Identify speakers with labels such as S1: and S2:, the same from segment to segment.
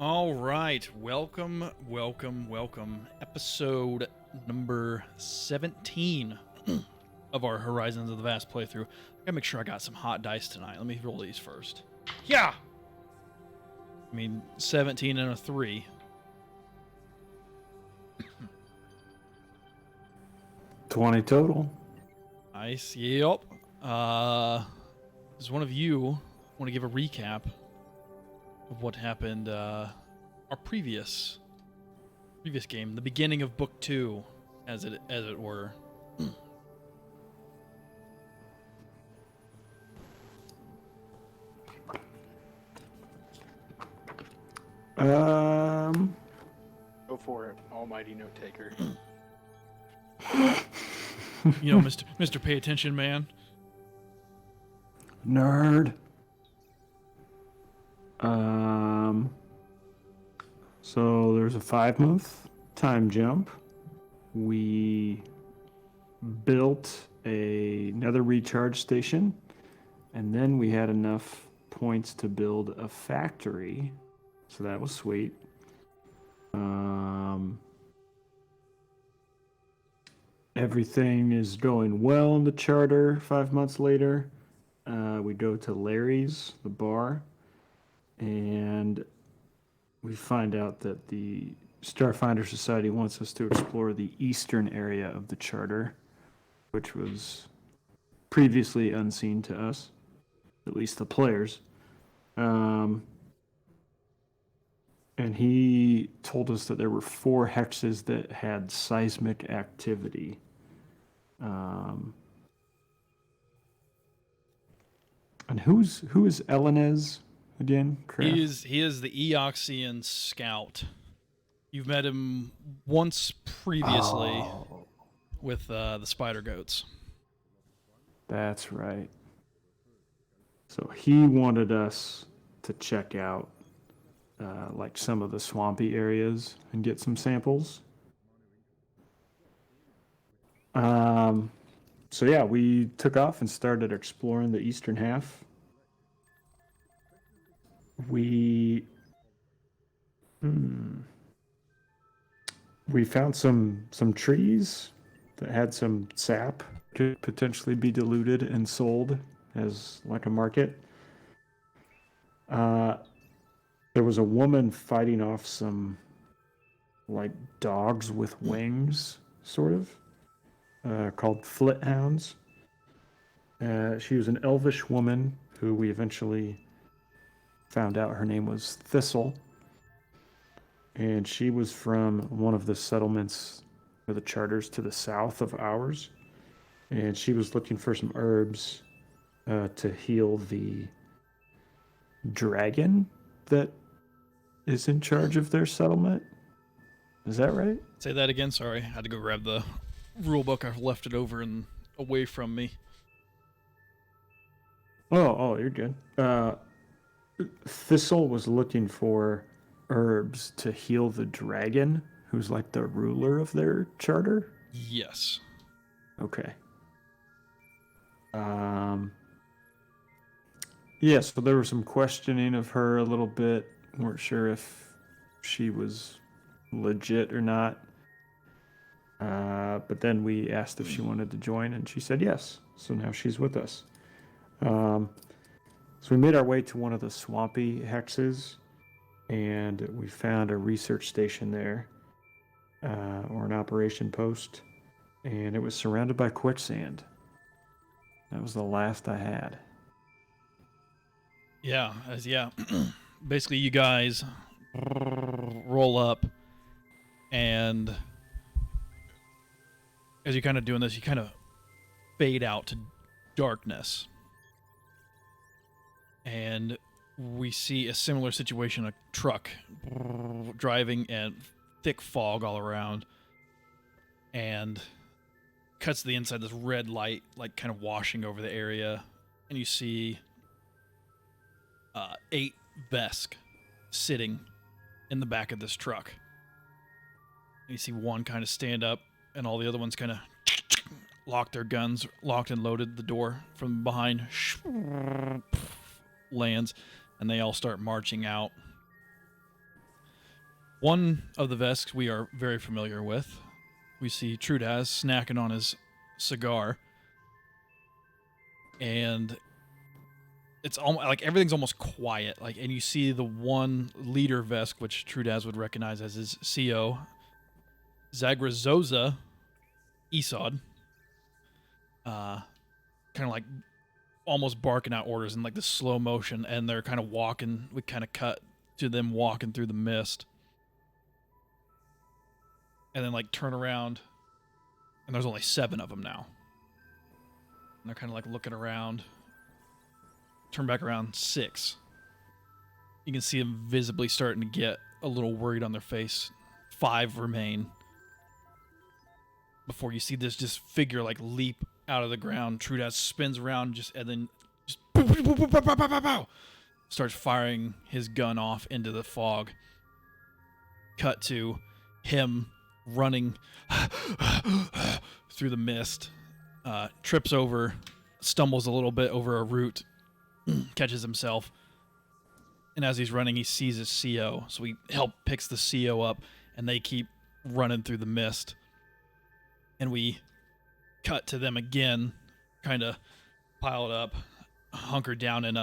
S1: All right, welcome. Episode number 17 of our Horizons of the Vast playthrough. I gotta make sure I got some hot dice tonight. Let me roll these first. Yeah! 17 and a 3.
S2: 20 total.
S1: Nice, yep. Does one of you want to give a recap of what happened our previous game, the beginning of book 2, as it were?
S3: Go for it, almighty note taker.
S1: Mr. Pay Attention Man.
S2: Nerd. So there's a 5-month time jump. We built another recharge station, and then we had enough points to build a factory. So that was sweet. Everything is going well in the charter. 5 months later, we go to Larry's, the bar, and we find out that the Starfinder Society wants us to explore the eastern area of the charter, which was previously unseen to us, at least the players. And he told us that there were 4 hexes that had seismic activity. And who is Elenez again?
S1: He is the Eoxian scout. You've met him once previously with the spider goats.
S2: That's right. So he wanted us to check out like some of the swampy areas and get some samples. So yeah, we took off and started exploring the eastern half. We found some trees that had some sap, could potentially be diluted and sold as like a market. There was a woman fighting off some like dogs with wings, sort of, called flit hounds. She was an elvish woman who we eventually found out her name was Thistle. And she was from one of the settlements or the charters to the south of ours. And she was looking for some herbs to heal the dragon that is in charge of their settlement. Is that right?
S1: Say that again. Sorry, I had to go grab the rule book. I left it over and away from me.
S2: Oh, you're good. Thistle was looking for herbs to heal the dragon, who's like the ruler of their charter.
S1: Yes.
S2: Okay. Yeah, so there was some questioning of her a little bit. Weren't sure if she was legit or not. But then we asked if she wanted to join, and she said yes. So now she's with us. So we made our way to one of the swampy hexes, and we found a research station there, or an operation post, and it was surrounded by quicksand. That was the last I had.
S1: Yeah. Basically, you guys roll up, and as you're kind of doing this, you kind of fade out to darkness. And we see a similar situation, a truck driving and thick fog all around, and cuts to the inside, this red light like kind of washing over the area, and you see 8 Vesk sitting in the back of this truck. And you see one kind of stand up, and all the other ones kind of lock their guns, locked and loaded. The door from behind lands, and they all start marching out. One of the Vesks we are very familiar with. We see Trudaz snacking on his cigar, and it's almost like everything's almost quiet. Like, and you see the one leader Vesk, which Trudaz would recognize as his CO, Zagrazoza Esod, kind of like almost barking out orders in like the slow motion, and they're kind of walking. We kind of cut to them walking through the mist, and then like turn around, and there's only 7 of them now. And they're kind of like looking around. Turn back around, 6. You can see them visibly starting to get a little worried on their face. 5 remain. Before you see this just figure like leap out of the ground. Trudaz spins around and then just starts firing his gun off into the fog. Cut to him running through the mist. Trips over, stumbles a little bit over a root, catches himself. And as he's running, he sees his CO. So he picks the CO up, and they keep running through the mist. And we cut to them again, kind of piled up, hunkered down in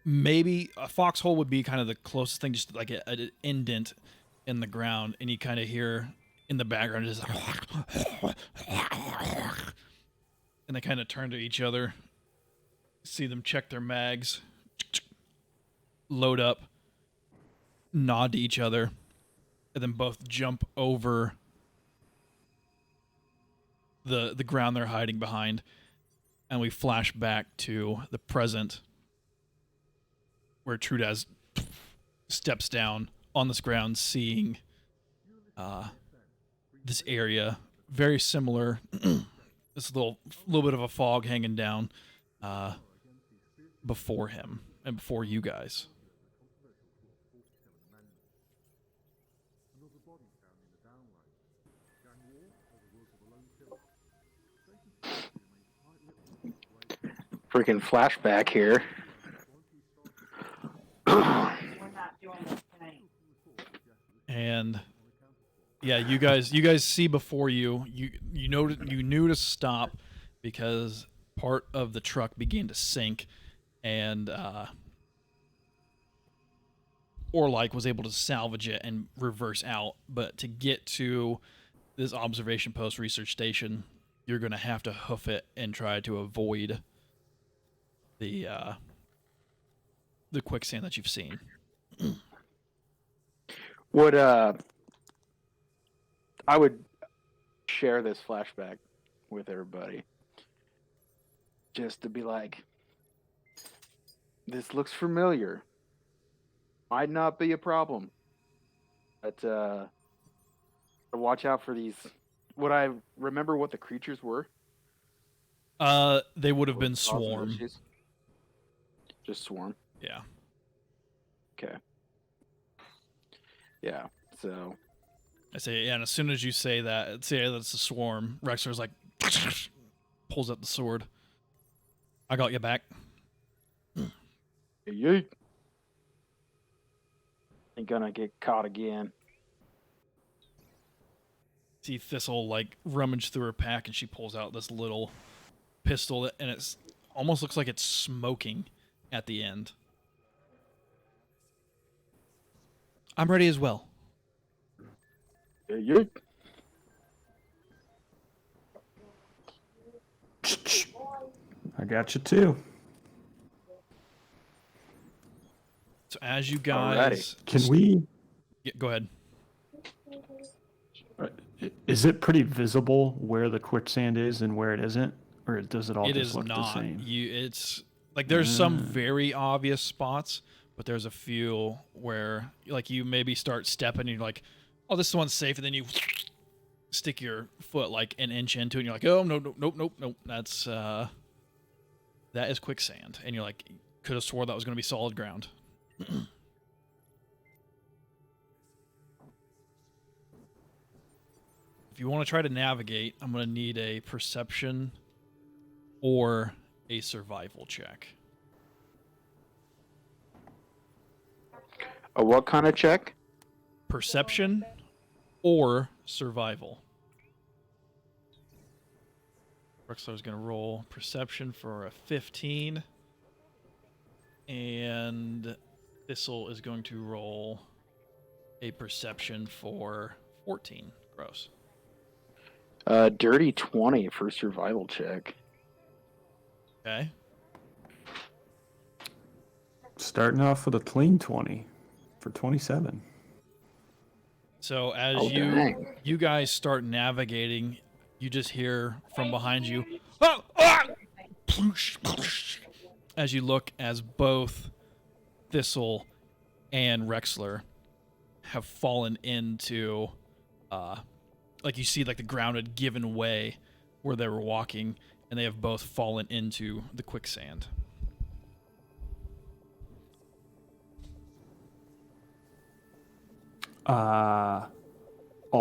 S1: maybe a foxhole would be kind of the closest thing, just like an indent in the ground. And you kind of hear in the background just and they kind of turn to each other, see them check their mags, load up, nod to each other, and then both jump over the ground they're hiding behind. And we flash back to the present, where Trudaz steps down on this ground, seeing this area very similar. This little bit of a fog hanging down before him and before you guys.
S3: Freaking flashback here.
S1: And yeah, you guys see before you knew to stop because part of the truck began to sink, and Orlike was able to salvage it and reverse out. But to get to this observation post research station, you're going to have to hoof it and try to avoid the quicksand that you've seen.
S3: I would share this flashback with everybody, just to be like, this looks familiar. Might not be a problem, but watch out for these. Would I remember what the creatures were?
S1: They would have been swarm.
S3: Just swarm.
S1: Yeah.
S3: Okay. Yeah. So.
S1: I say, yeah, and as soon as you say that it's a swarm, Rexler's like, pulls out the sword. I got you back.
S3: Yeet. Ain't gonna get caught again.
S1: See Thistle like rummage through her pack, and she pulls out this little pistol, and it's almost looks like it's smoking at the end. I'm ready as well.
S3: Yeet.
S2: I got you too.
S1: So as you guys,
S2: Can we?
S1: yeah, go ahead.
S2: Is it pretty visible where the quicksand is and where it isn't, or does it all
S1: It
S2: just
S1: is
S2: look
S1: not.
S2: the same?
S1: It's like there's some very obvious spots, but there's a few where like you maybe start stepping and you're like, oh, this one's safe, and then you stick your foot like an inch into it, and you're like, oh, nope, that's that is quicksand, and you're like, could have swore that was going to be solid ground. If you want to try to navigate, I'm going to need a perception or a survival check.
S3: A what kind of check?
S1: perception or survival. Rexler's going to roll perception for a 15. And Thistle is going to roll a perception for 14. Gross.
S3: Dirty 20 for survival check.
S1: Okay.
S2: Starting off with a clean 20 for 27.
S1: So as
S3: dang.
S1: you guys start navigating, you just hear from behind you, "Ah! Ah!" As you look, as both Thistle and Rexler have fallen into, like you see, like the ground had given way where they were walking, and they have both fallen into the quicksand.
S2: All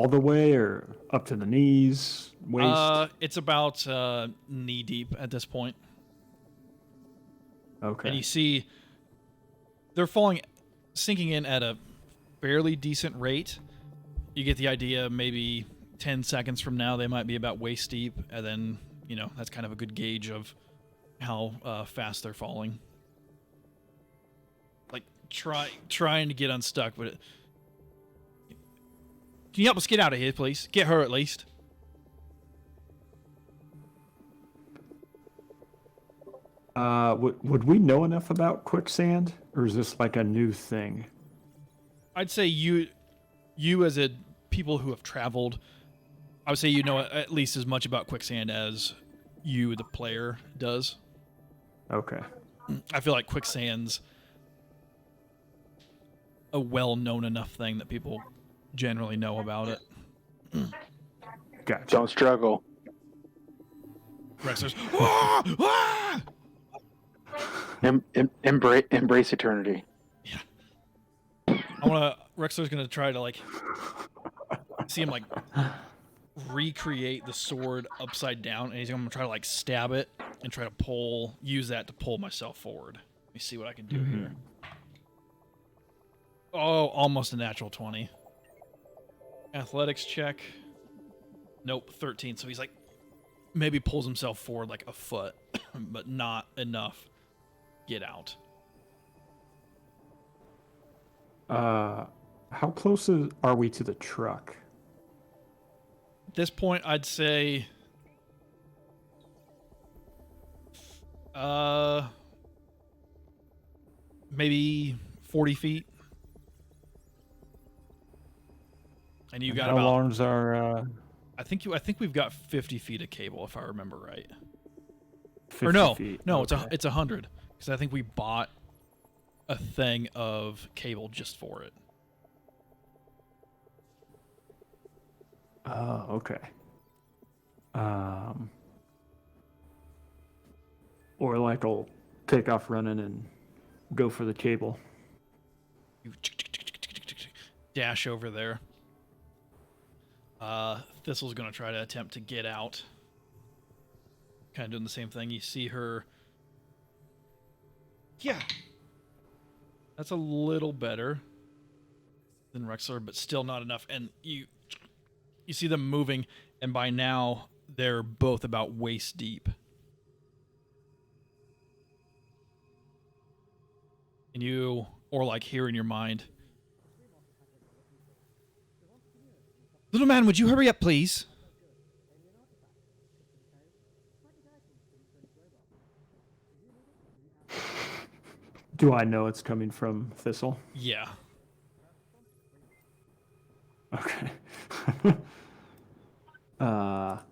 S2: the way or up to the knees, waist?
S1: It's about knee deep at this point.
S2: Okay.
S1: And you see they're sinking in at a fairly decent rate. You get the idea, maybe 10 seconds from now they might be about waist deep, and then, that's kind of a good gauge of how fast they're falling. Like, trying to get unstuck, but can you help us get out of here, please? Get her, at least.
S2: Would we know enough about quicksand, or is this like a new thing?
S1: I'd say you as a people who have traveled, I would say you know at least as much about quicksand as you, the player, does.
S2: Okay.
S1: I feel like quicksand's a well-known enough thing that people generally know about it.
S2: Gotcha.
S3: Don't struggle.
S1: Rexler's, "Ah! Ah!"
S3: Embrace eternity.
S1: Rexler's gonna try to see him recreate the sword upside down, and he's gonna try to stab it and try to use that to pull myself forward. Let me see what I can do here. Oh, almost a natural 20. Athletics check. Nope, 13. So he's maybe pulls himself forward a foot, but not enough. Get out.
S2: How close are we to the truck?
S1: At this point, I'd say maybe 40 feet. And you got
S2: how
S1: about
S2: long's our
S1: I think we've got 50 feet of cable, if I remember right.
S2: 50
S1: Or no,
S2: feet?
S1: no,
S2: Okay.
S1: it's 100, because I think we bought a thing of cable just for it.
S2: Oh, okay. Or I'll take off running and go for the cable.
S1: You dash over there. Thistle's gonna try to attempt to get out. Kind of doing the same thing. You see her. Yeah. That's a little better than Rexler, but still not enough. And you see them moving, and by now they're both about waist deep. And hear in your mind, "Little man, would you hurry up, please?"
S2: Do I know it's coming from Thistle?
S1: Yeah.
S2: Okay. I'll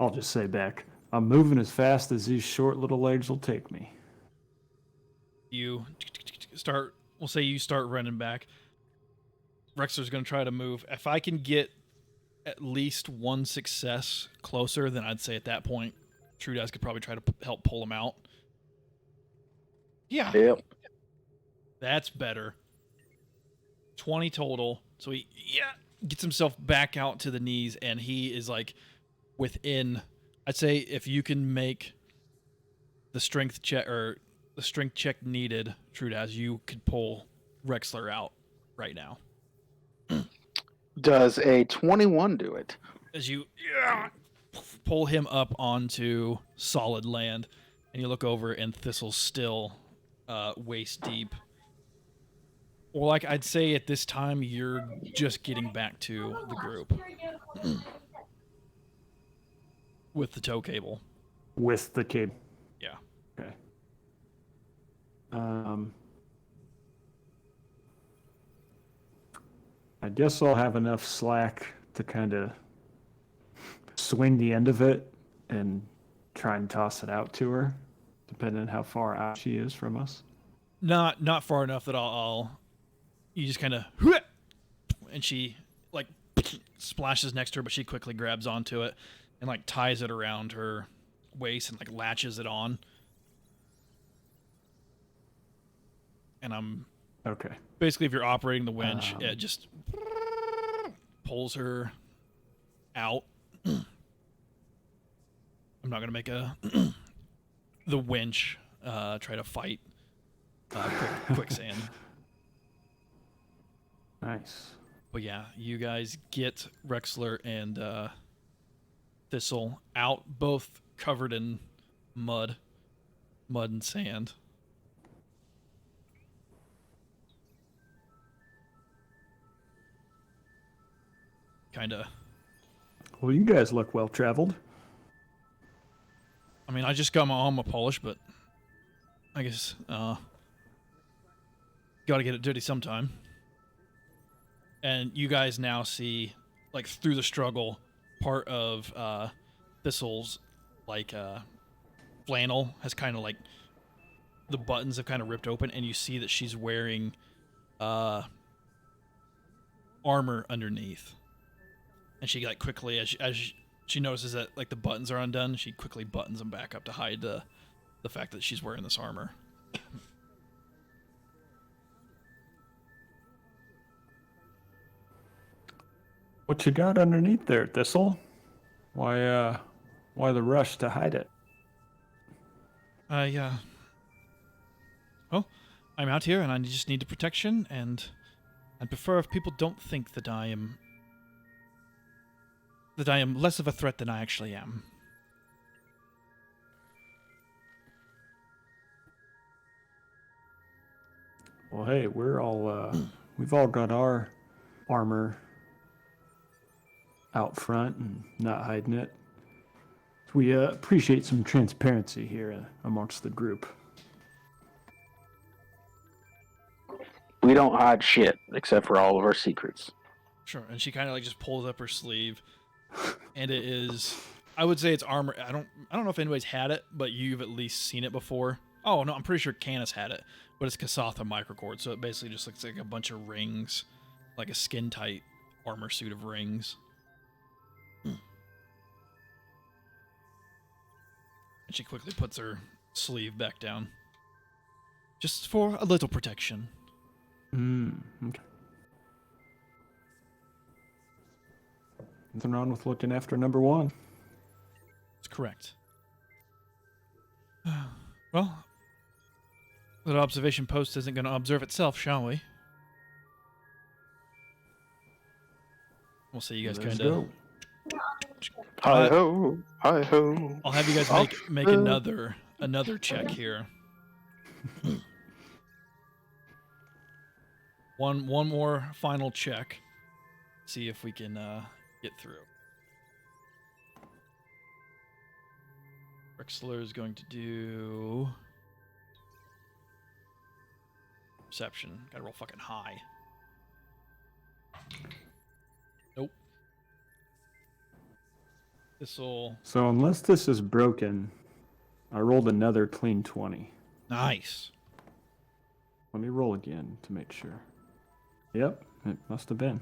S2: just say back, I'm moving as fast as these short little legs will take me.
S1: We'll say you start running back. Rexler's going to try to move. If I can get at least one success closer, then I'd say at that point, Trudaz could probably try to help pull him out. Yeah.
S3: Yep.
S1: That's better. 20 total. So he gets himself back out to the knees, and he is within, I'd say if you can make the strength check needed, Trudaz, you could pull Rexler out right now.
S3: Does a 21 do it?
S1: As you pull him up onto solid land, and you look over, and Thistle's still waist deep. Or like I'd say at this time, you're just getting back to the group with the tow cable.
S2: With the cable.
S1: Yeah.
S2: Okay. I guess I'll have enough slack to kind of swing the end of it and try and toss it out to her, depending on how far out she is from us.
S1: Not far enough that I'll you just kind of and she like splashes next to her, but she quickly grabs onto it and like ties it around her waist and like latches it on. And I'm
S2: Okay.
S1: basically, if you're operating the winch, it just pulls her out. I'm not gonna make the winch try to fight quicksand.
S2: Nice.
S1: But yeah, you guys get Rexler and Thistle out, both covered in mud and sand. Kinda.
S2: Well, you guys look well traveled.
S1: I mean, I just got my armor polished, but I guess gotta get it dirty sometime. And you guys now see, like, through the struggle, part of Thistle's, like, flannel has kind of, like, the buttons have kind of ripped open, and you see that she's wearing armor underneath. And she, like, quickly, as she notices that, like, the buttons are undone, she quickly buttons them back up to hide the fact that she's wearing this armor.
S2: What you got underneath there, Thistle? Why the rush to hide it?
S1: Yeah. Well, I'm out here and I just need the protection, and I'd prefer if people don't think that I am less of a threat than I actually am.
S2: Well, hey, we've all got our armor out front and not hiding it. We appreciate some transparency here amongst the group.
S3: We don't hide shit except for all of our secrets.
S1: Sure. And she kind of like just pulls up her sleeve, and it is, I would say it's armor. I don't know if anybody's had it, but you've at least seen it before. Oh no, I'm pretty sure Canis had it, but it's Kasatha microcord, so it basically just looks like a bunch of rings, like a skin tight armor suit of rings. And she quickly puts her sleeve back down, just for a little protection.
S2: Okay. Nothing wrong with looking after number one.
S1: That's correct. Well, that observation post isn't going to observe itself, shall we? We'll see you guys
S2: Let's
S1: kind of.
S2: go.
S3: Hi ho, hi ho.
S1: I'll have you guys make another check here. One more final check. See if we can get through. Rexler is going to do perception. Gotta roll fucking high. Nope. This'll.
S2: So unless this is broken, I rolled another clean 20.
S1: Nice.
S2: Let me roll again to make sure. Yep, it must have been.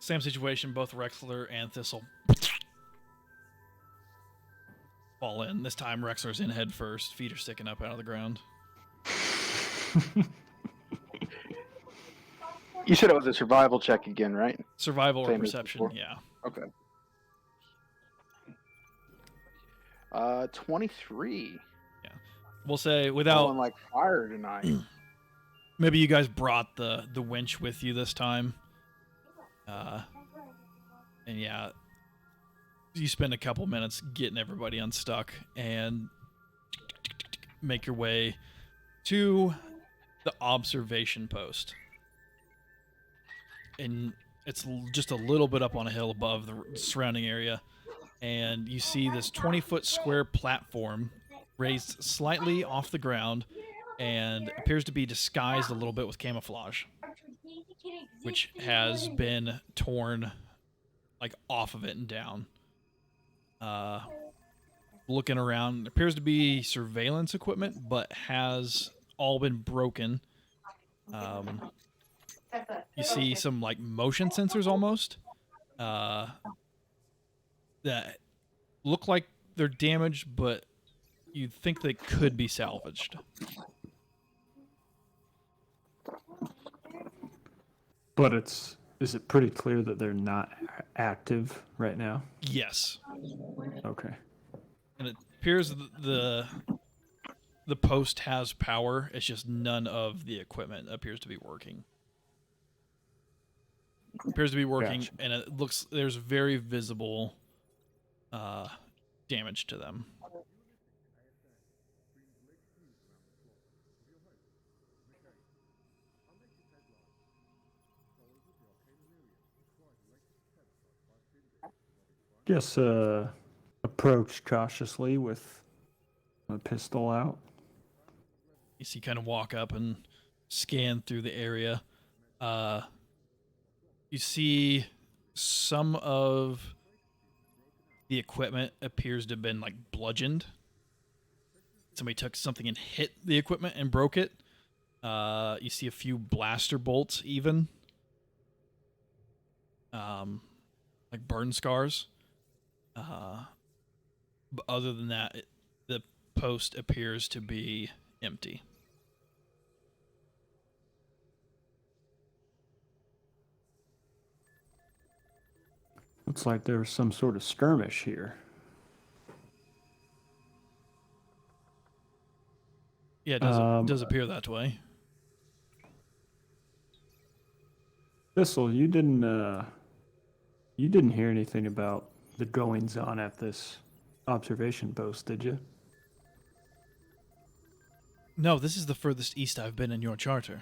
S1: Same situation, both Rexler and Thistle fall in. This time Rexler's in head first, feet are sticking up out of the ground.
S3: You said it was a survival check again, right?
S1: Survival or
S3: Same as
S1: perception,
S3: before?
S1: yeah.
S3: Okay. 23.
S1: We'll say
S3: I'm
S1: without
S3: on like fire tonight.
S1: Maybe you guys brought the winch with you this time. And yeah, you spend a couple minutes getting everybody unstuck and make your way to the observation post. And it's just a little bit up on a hill above the surrounding area. And you see this 20-foot square platform raised slightly off the ground and appears to be disguised a little bit with camouflage, which has been torn like off of it and down. Looking around, appears to be surveillance equipment, but has all been broken. You see some like motion sensors almost that look like they're damaged, but you'd think they could be salvaged.
S2: But is it pretty clear that they're not active right now?
S1: Yes.
S2: Okay.
S1: And it appears the post has power. It's just none of the equipment appears to be working.
S2: Gotcha.
S1: And it looks there's very visible damage to them.
S2: Guess approach cautiously with a pistol out.
S1: You see, kind of walk up and scan through the area. You see some of the equipment appears to have been like bludgeoned. Somebody took something and hit the equipment and broke it. You see a few blaster bolts even. Like burn scars. But other than that, the post appears to be empty.
S2: Looks like there was some sort of skirmish here.
S1: Yeah, it does appear that way.
S2: Thistle, you didn't hear anything about the goings on at this observation post, did you?
S1: No, this is the furthest east I've been in your charter.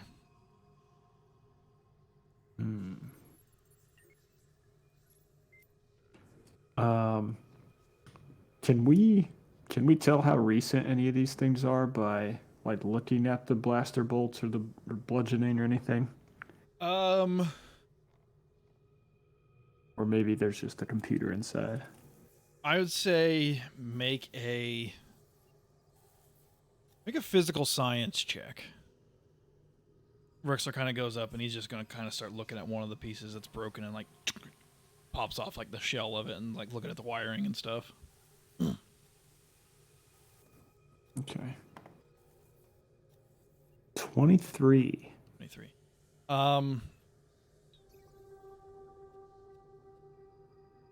S2: Can we tell how recent any of these things are by like looking at the blaster bolts or the bludgeoning or anything? Or maybe there's just a computer inside.
S1: I would say make a physical science check. Rexler kind of goes up and he's just going to kind of start looking at one of the pieces that's broken and like pops off like the shell of it and like looking at the wiring and stuff.
S2: Okay. 23.
S1: 23.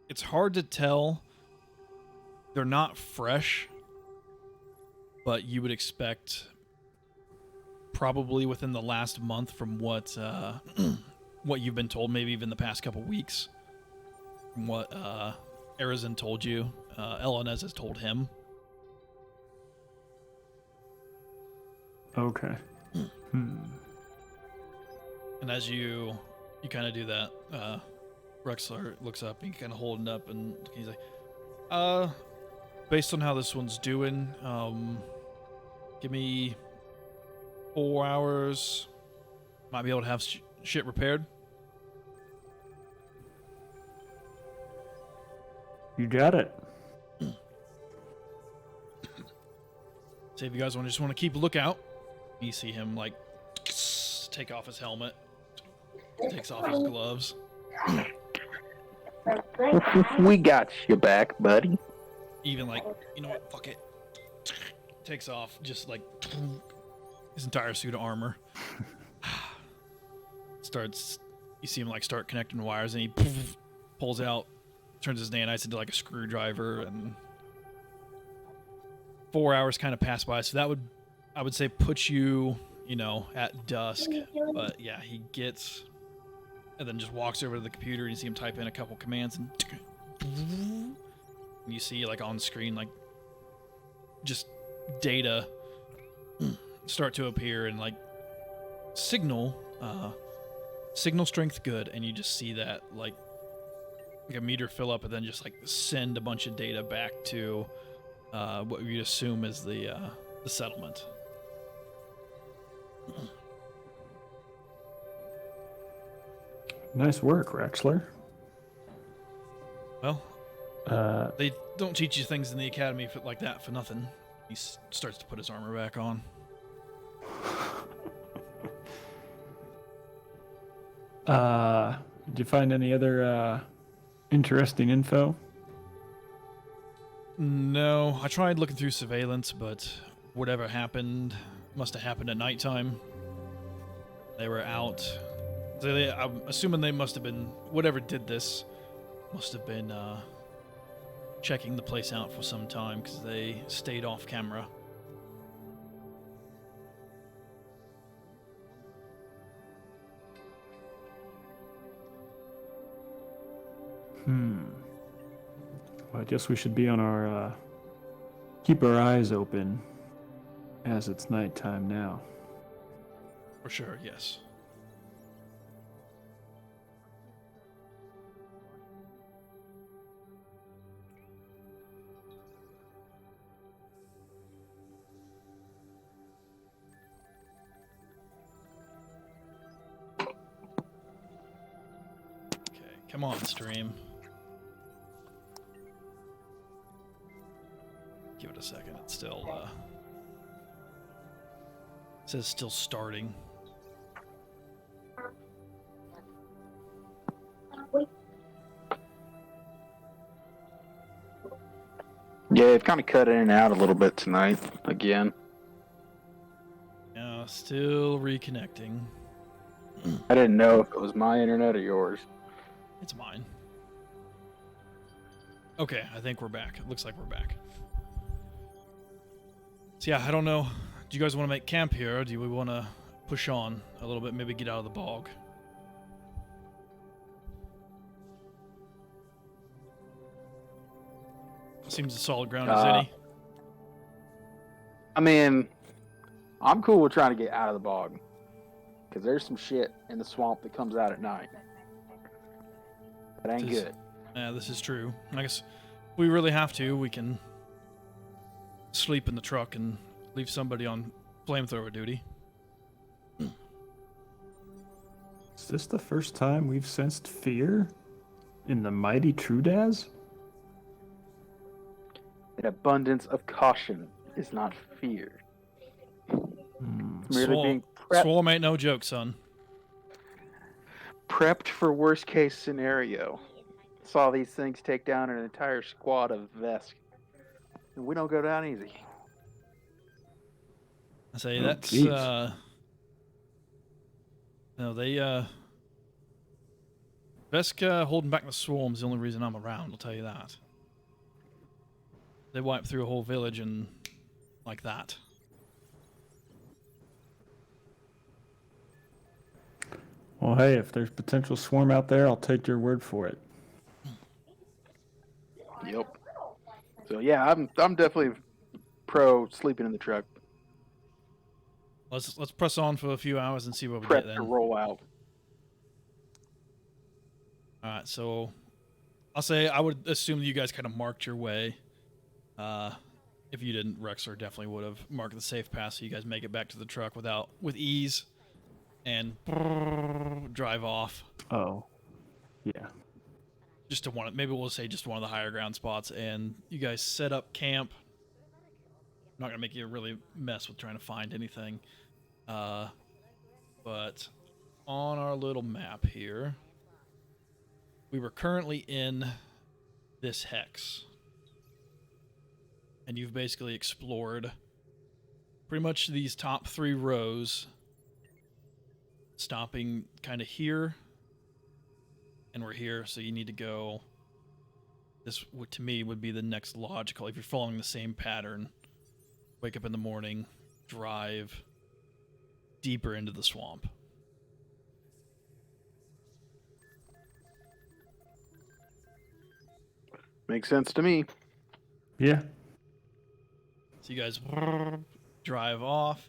S1: It's hard to tell. They're not fresh, but you would expect probably within the last month from what what you've been told, maybe even the past couple weeks, from what Arizin told you, Elenez has told him.
S2: Okay.
S1: And as you kind of do that, Rexler looks up and he kind of holding up and he's like, based on how this one's doing, give me 4 hours. Might be able to have shit repaired.
S2: You got it.
S1: So if you guys just want to keep a lookout, you see him like take off his helmet, takes off his gloves.
S3: We got your back, buddy.
S1: Even like, you know what, fuck it. Takes off just like his entire suit of armor. You see him like start connecting wires and he pulls out, turns his nanites into like a screwdriver, and 4 hours kind of pass by. So that would, I would say, put you at dusk. But yeah, he gets, and then just walks over to the computer and you see him type in a couple commands and you see like on screen like just data start to appear and like signal strength good, and you just see that like a meter fill up and then just like send a bunch of data back to what you'd assume is the settlement.
S2: Nice work, Rexler.
S1: Well, they don't teach you things in the academy like that for nothing. He starts to put his armor back on.
S2: Did you find any other interesting info?
S1: No, I tried looking through surveillance, but whatever happened must have happened at nighttime. They were out. So I'm assuming they must have been, whatever did this, must have been checking the place out for some time because they stayed off camera.
S2: Well, I guess we should be on our keep our eyes open as it's nighttime now.
S1: For sure, yes. Okay, come on, stream. Give it a second. It's still it says still starting.
S3: Yeah, it kind of cut in and out a little bit tonight again.
S1: Still reconnecting.
S3: I didn't know if it was my internet or yours.
S1: It's mine. Okay, I think we're back. It looks like we're back. So yeah, I don't know. Do you guys want to make camp here, or do we want to push on a little bit, maybe get out of the bog? Seems as solid ground as any.
S3: I mean, I'm cool with trying to get out of the bog. Because there's some shit in the swamp that comes out at night. That ain't good.
S1: Yeah, this is true. I guess if we really have to, we can sleep in the truck and leave somebody on flamethrower duty.
S2: Is this the first time we've sensed fear in the mighty Trudaz?
S3: An abundance of caution is not fear. It's merely being prepped.
S1: Swarm ain't no joke, son.
S3: Prepped for worst case scenario. Saw these things take down an entire squad of Vesk. And we don't go down easy.
S1: I say
S2: Oh,
S1: that's
S2: geez.
S1: no, they Vesk holding back the swarm's the only reason I'm around, I'll tell you that. They wiped through a whole village and like that.
S2: Well, hey, if there's potential swarm out there, I'll take your word for it.
S3: Yep. So yeah, I'm definitely pro sleeping in the truck.
S1: Let's press on for a few hours and see what we
S3: Prep
S1: get
S3: to
S1: then.
S3: roll out.
S1: Alright, so I'll say I would assume that you guys kind of marked your way. If you didn't, Rexler definitely would have marked the safe path so you guys make it back to the truck with ease and drive off.
S2: Oh, yeah.
S1: Just to maybe we'll say just one of the higher ground spots, and you guys set up camp. I'm not gonna make you really mess with trying to find anything, but on our little map here, we were currently in this hex. And you've basically explored pretty much these top 3 rows, stopping kind of here, and we're here, so you need to go. This, to me, would be the next logical. If you're following the same pattern, wake up in the morning, drive deeper into the swamp.
S3: Makes sense to me.
S2: Yeah.
S1: So you guys drive off,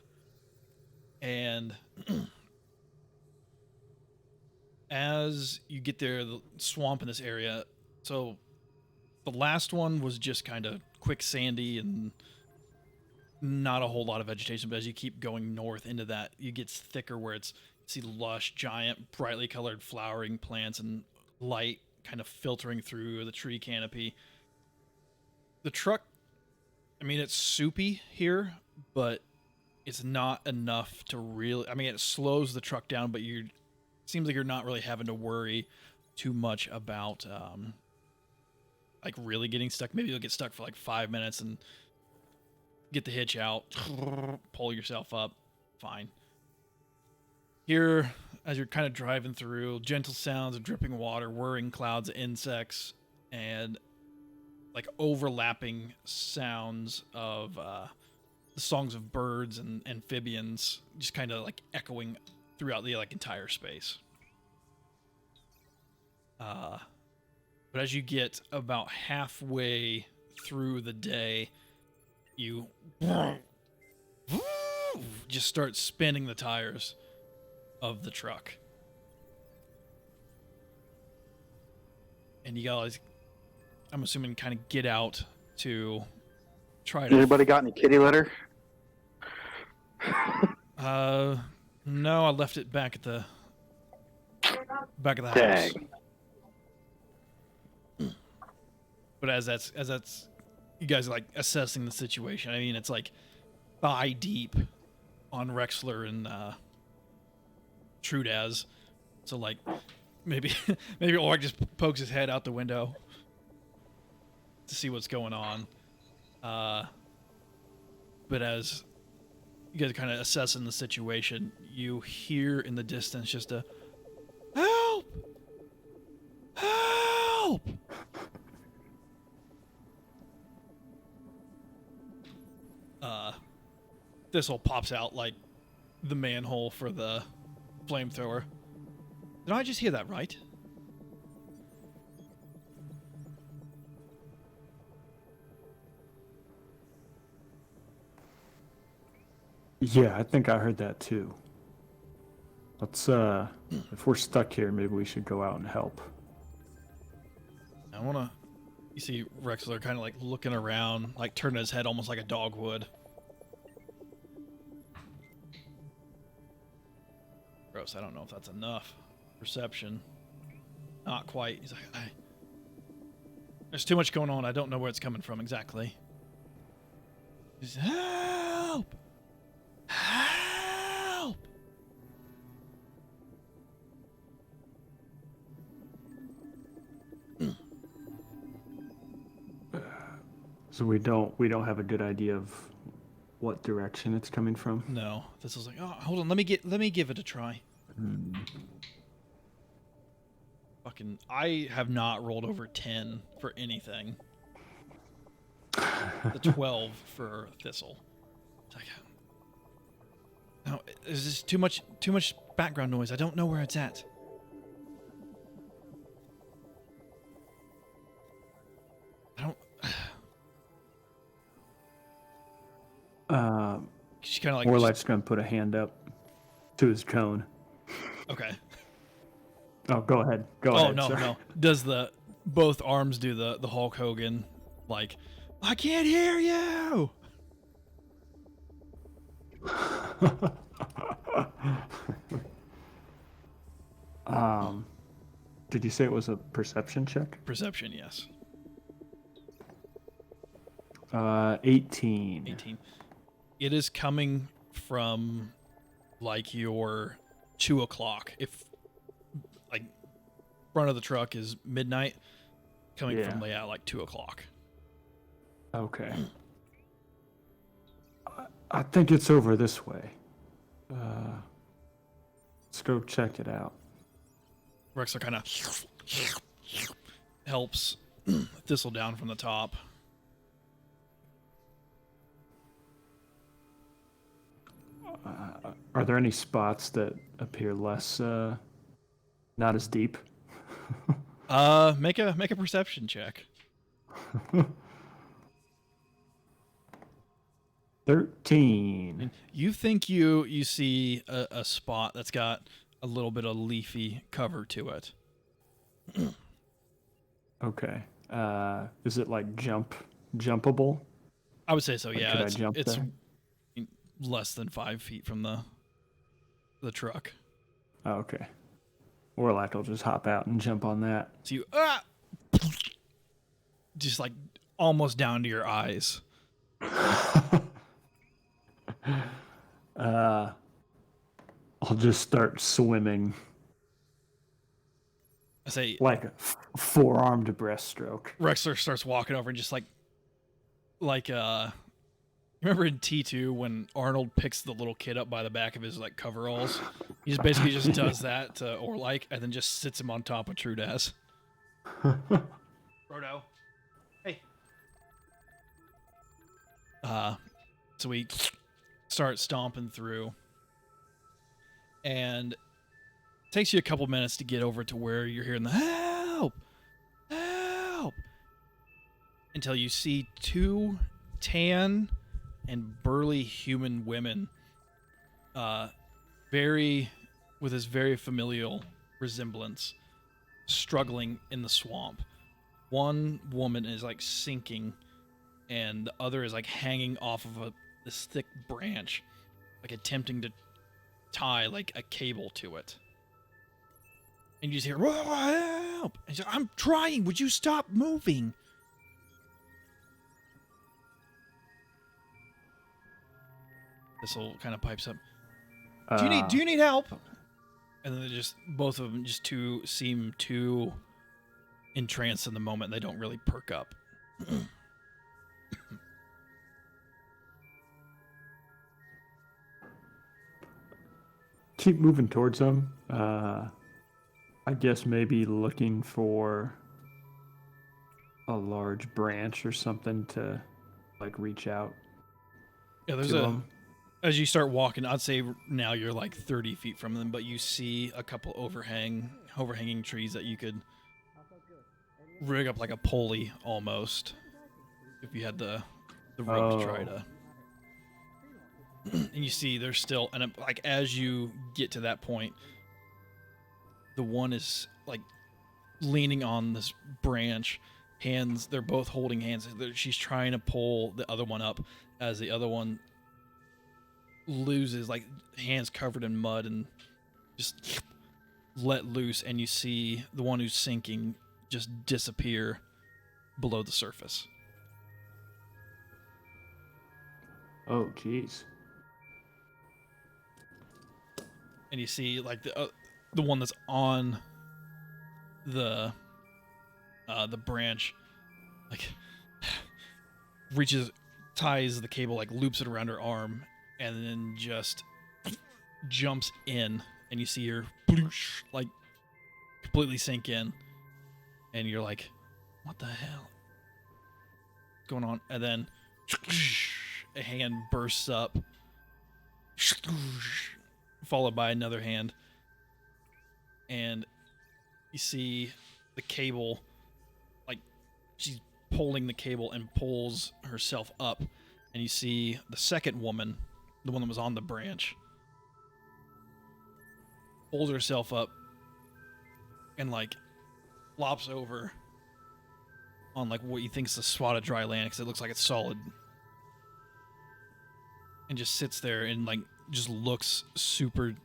S1: and as you get there, the swamp in this area, so the last one was just kind of quick sandy and not a whole lot of vegetation, but as you keep going north into that, it gets thicker where you see lush, giant, brightly colored flowering plants and light kind of filtering through the tree canopy. The truck, I mean, it's soupy here, but it's not enough to really, I mean, it slows the truck down, but seems like you're not really having to worry too much about like really getting stuck. Maybe you'll get stuck for like 5 minutes and get the hitch out, pull yourself up, fine. Here, as you're kind of driving through, gentle sounds of dripping water, whirring clouds of insects, and like overlapping sounds of the songs of birds and amphibians, just kind of like echoing throughout the like entire space. But as you get about halfway through the day, you just start spinning the tires of the truck. And you guys, I'm assuming, kind of get out to try to...
S3: Anybody got any kitty litter?
S1: No, I left it back at the house.
S3: Dang.
S1: But as that's you guys are like assessing the situation. I mean, it's like thigh deep on Rexler and Trudaz. So like maybe Org just pokes his head out the window to see what's going on. But as you guys are kind of assessing the situation, you hear in the distance just a help! Help! Thistle pops out like the manhole for the flamethrower. Did I just hear that right?
S2: Yeah, I think I heard that too. Let's, if we're stuck here, maybe we should go out and help.
S1: You see Rexler kind of like looking around, like turning his head almost like a dog would. Gross, I don't know if that's enough. Perception. Not quite. He's like, there's too much going on. I don't know where it's coming from exactly. He's, help! Help!
S2: So we don't have a good idea of what direction it's coming from.
S1: No, this is like, oh, hold on, let me give it a try. Fucking, I have not rolled over 10 for anything. The 12 for Thistle. It's like, no, there's just too much background noise. I don't know where it's at. She's kind of like...
S2: Warlock's gonna put a hand up to his cone.
S1: Okay.
S2: Oh, go ahead. Go ahead.
S1: Oh, no. Does both arms do the Hulk Hogan, like, I can't hear you!
S2: Did you say it was a perception check?
S1: Perception, yes.
S2: 18.
S1: 18. It is coming from, like, your 2 o'clock. If, like, front of the truck is midnight, coming from, like 2 o'clock.
S2: Okay. I think it's over this way. Let's go check it out.
S1: Rexler kind of helps Thistle down from the top.
S2: Are there any spots that appear less, not as deep?
S1: Make a perception check.
S2: 13.
S1: And you think you see a spot that's got a little bit of leafy cover to it.
S2: Okay. Is it like jumpable?
S1: I would say so.
S2: Like,
S1: Yeah,
S2: could I jump
S1: it's
S2: there?
S1: less than 5 feet from the truck.
S2: Oh, okay. Warlock will just hop out and jump on that.
S1: So you just like almost down to your eyes.
S2: I'll just start swimming
S1: I say
S2: like a four-armed breaststroke.
S1: Rexler starts walking over and just like remember in T2 when Arnold picks the little kid up by the back of his like coveralls? He just basically just does that to Orlike and then just sits him on top of Trudaz. Frodo. Hey. So we start stomping through. And it takes you a couple minutes to get over to where you're hearing the help, help, until you see 2 tan and burly human women, with this very familial resemblance, struggling in the swamp. One woman is like sinking, and the other is like hanging off of this thick branch, like attempting to tie like a cable to it. And you just hear, help! And she's like, I'm trying, would you stop moving? Thistle kind of pipes up. Do you need help? And then they just, both of them just seem too entranced in the moment. They don't really perk up.
S2: Keep moving towards them. I guess maybe looking for a large branch or something to like reach out
S1: Yeah, there's
S2: to them.
S1: as you start walking, I'd say now you're like 30 feet from them, but you see a couple overhanging trees that you could rig up like a pulley almost if you had the rope to try to. And you see there's still, and like as you get to that point, the one is like leaning on this branch, they're both holding hands. She's trying to pull the other one up as the other one loses, like hands covered in mud, and just let loose, and you see the one who's sinking just disappear below the surface.
S2: Oh, jeez.
S1: And you see like the one that's on the branch, like ties the cable, like loops it around her arm, and then just jumps in, and you see her like completely sink in, and you're like, what the hell is going on? And then a hand bursts up, followed by another hand, and you see the cable, like she's pulling the cable and pulls herself up, and you see the second woman, the one that was on the branch, pulls herself up and like flops over on like what you think is a swat of dry land because it looks like it's solid, and just sits there and like just looks super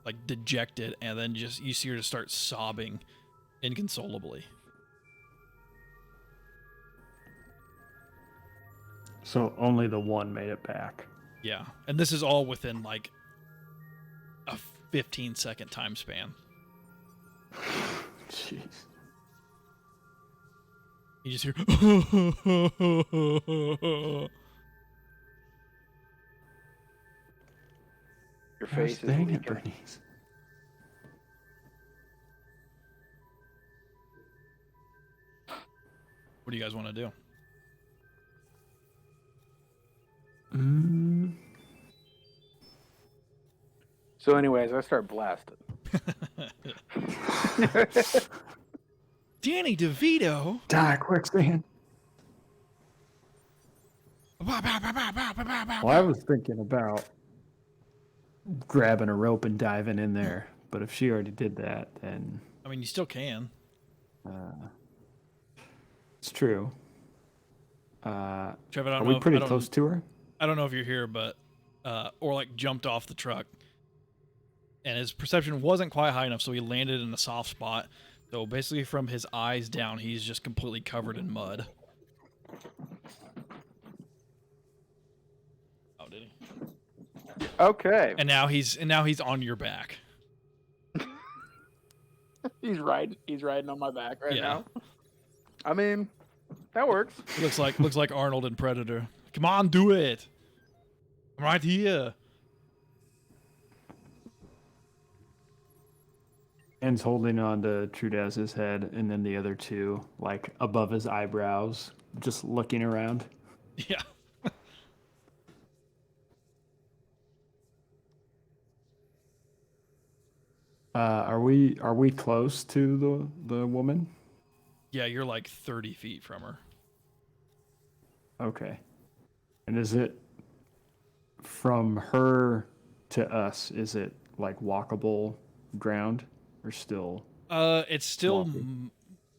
S1: like dejected, and then just you see her to start sobbing inconsolably.
S2: So only the one made it back.
S1: Yeah, and this is all within like a 15-second time span.
S2: Jeez.
S1: You just hear
S3: Your
S2: Gosh,
S3: face is
S2: dang it,
S3: leaking.
S2: Bernice.
S1: what do you guys want to do?
S3: So, anyways, I start blasting.
S1: Danny DeVito.
S2: Die, quicksand.
S1: Bow, bow, bow, bow, bow, bow, bow,
S2: Well, I
S1: bow.
S2: was thinking about grabbing a rope and diving in there, but if she already did that, then
S1: I mean, you still can.
S2: it's true.
S1: Trevor, I don't
S2: Are
S1: know.
S2: we
S1: If,
S2: pretty close to her?
S1: I don't know if you're here, but Orlek jumped off the truck, and his perception wasn't quite high enough, so he landed in a soft spot. So basically, from his eyes down, he's just completely covered in mud. Oh, did he?
S3: Okay.
S1: And now he's on your back.
S3: He's riding on my back right
S1: Yeah.
S3: now. I mean, that works.
S1: Looks like Arnold in Predator. Come on, do it. I'm right here.
S2: Hands holding on to Trudaz's head, and then the other two, like, above his eyebrows, just looking around.
S1: Yeah.
S2: Are we close to the woman?
S1: Yeah, you're like 30 feet from her.
S2: Okay. And is it from her to us? Is it like walkable ground or still?
S1: It's still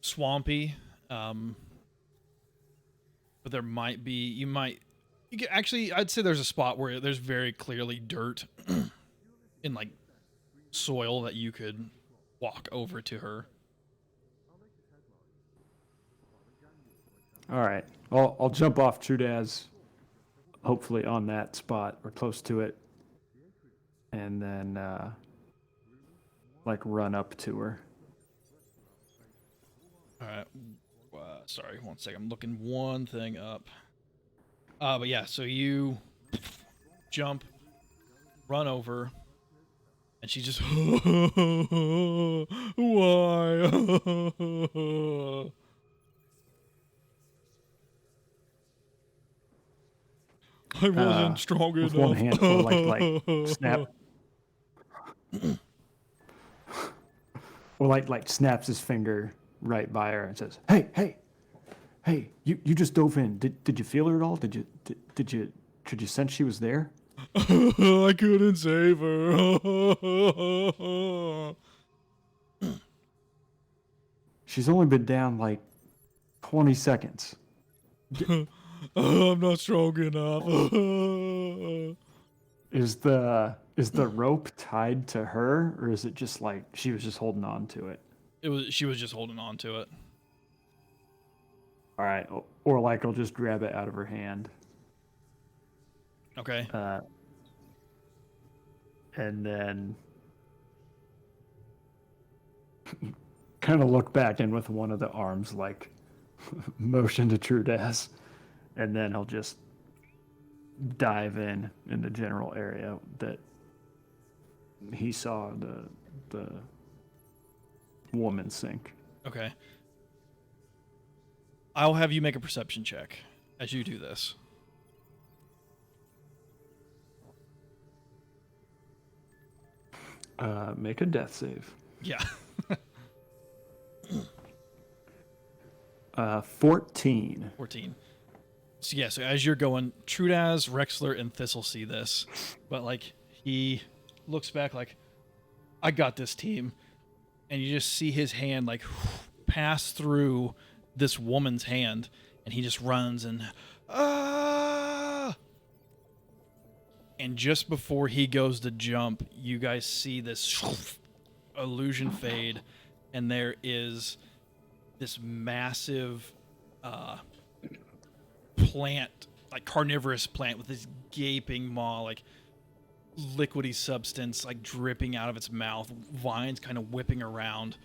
S2: Swampy.
S1: swampy. But there might be. You can, actually, I'd say there's a spot where there's very clearly dirt in like soil that you could walk over to her.
S2: All right. I'll jump off Trudaz, hopefully on that spot or close to it, and then like run up to her.
S1: All right. Sorry, 1 second. I'm looking one thing up. But yeah, so you jump, run over, and she just why? I wasn't strong
S2: with
S1: enough.
S2: one hand, or like snap, or like snaps his finger right by her and says, "Hey, you just dove in. Did you feel her at all? Did you sense she was there?"
S1: I couldn't save her.
S2: She's only been down like 20 seconds.
S1: I'm not strong enough.
S2: Is the rope tied to her, or is it just like she was just holding on to it?
S1: She was just holding on to it.
S2: All right, or like I'll just grab it out of her hand.
S1: Okay.
S2: And then kind of look back in with one of the arms, like motion to Trudaz, and then he'll just dive in the general area that he saw the woman sink.
S1: Okay. I'll have you make a perception check as you do this.
S2: Make a death save.
S1: Yeah.
S2: 14.
S1: 14. So yeah, so as you're going, Trudaz, Rexler, and Thistle see this, but like he looks back like, I got this, team. And you just see his hand like pass through this woman's hand, and he just runs and and just before he goes to jump, you guys see this illusion fade, and there is this massive plant, like carnivorous plant with this gaping maw, like liquidy substance like dripping out of its mouth, vines kind of whipping around,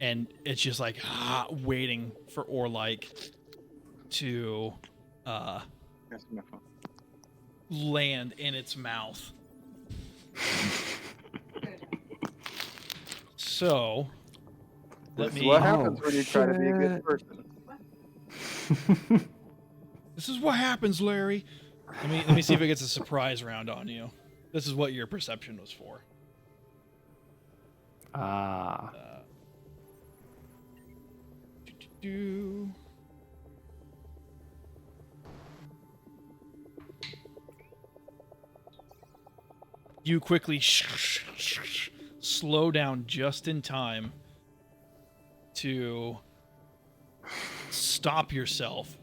S1: and it's just like waiting for Orlike to
S3: That's my phone.
S1: land in its mouth. So
S3: This is what happens when you try to be a good
S2: shit.
S3: person.
S1: This is what happens, Larry. Let me see if it gets a surprise round on you. This is what your perception was for.
S2: Ah.
S1: Do. You quickly slow down just in time to stop yourself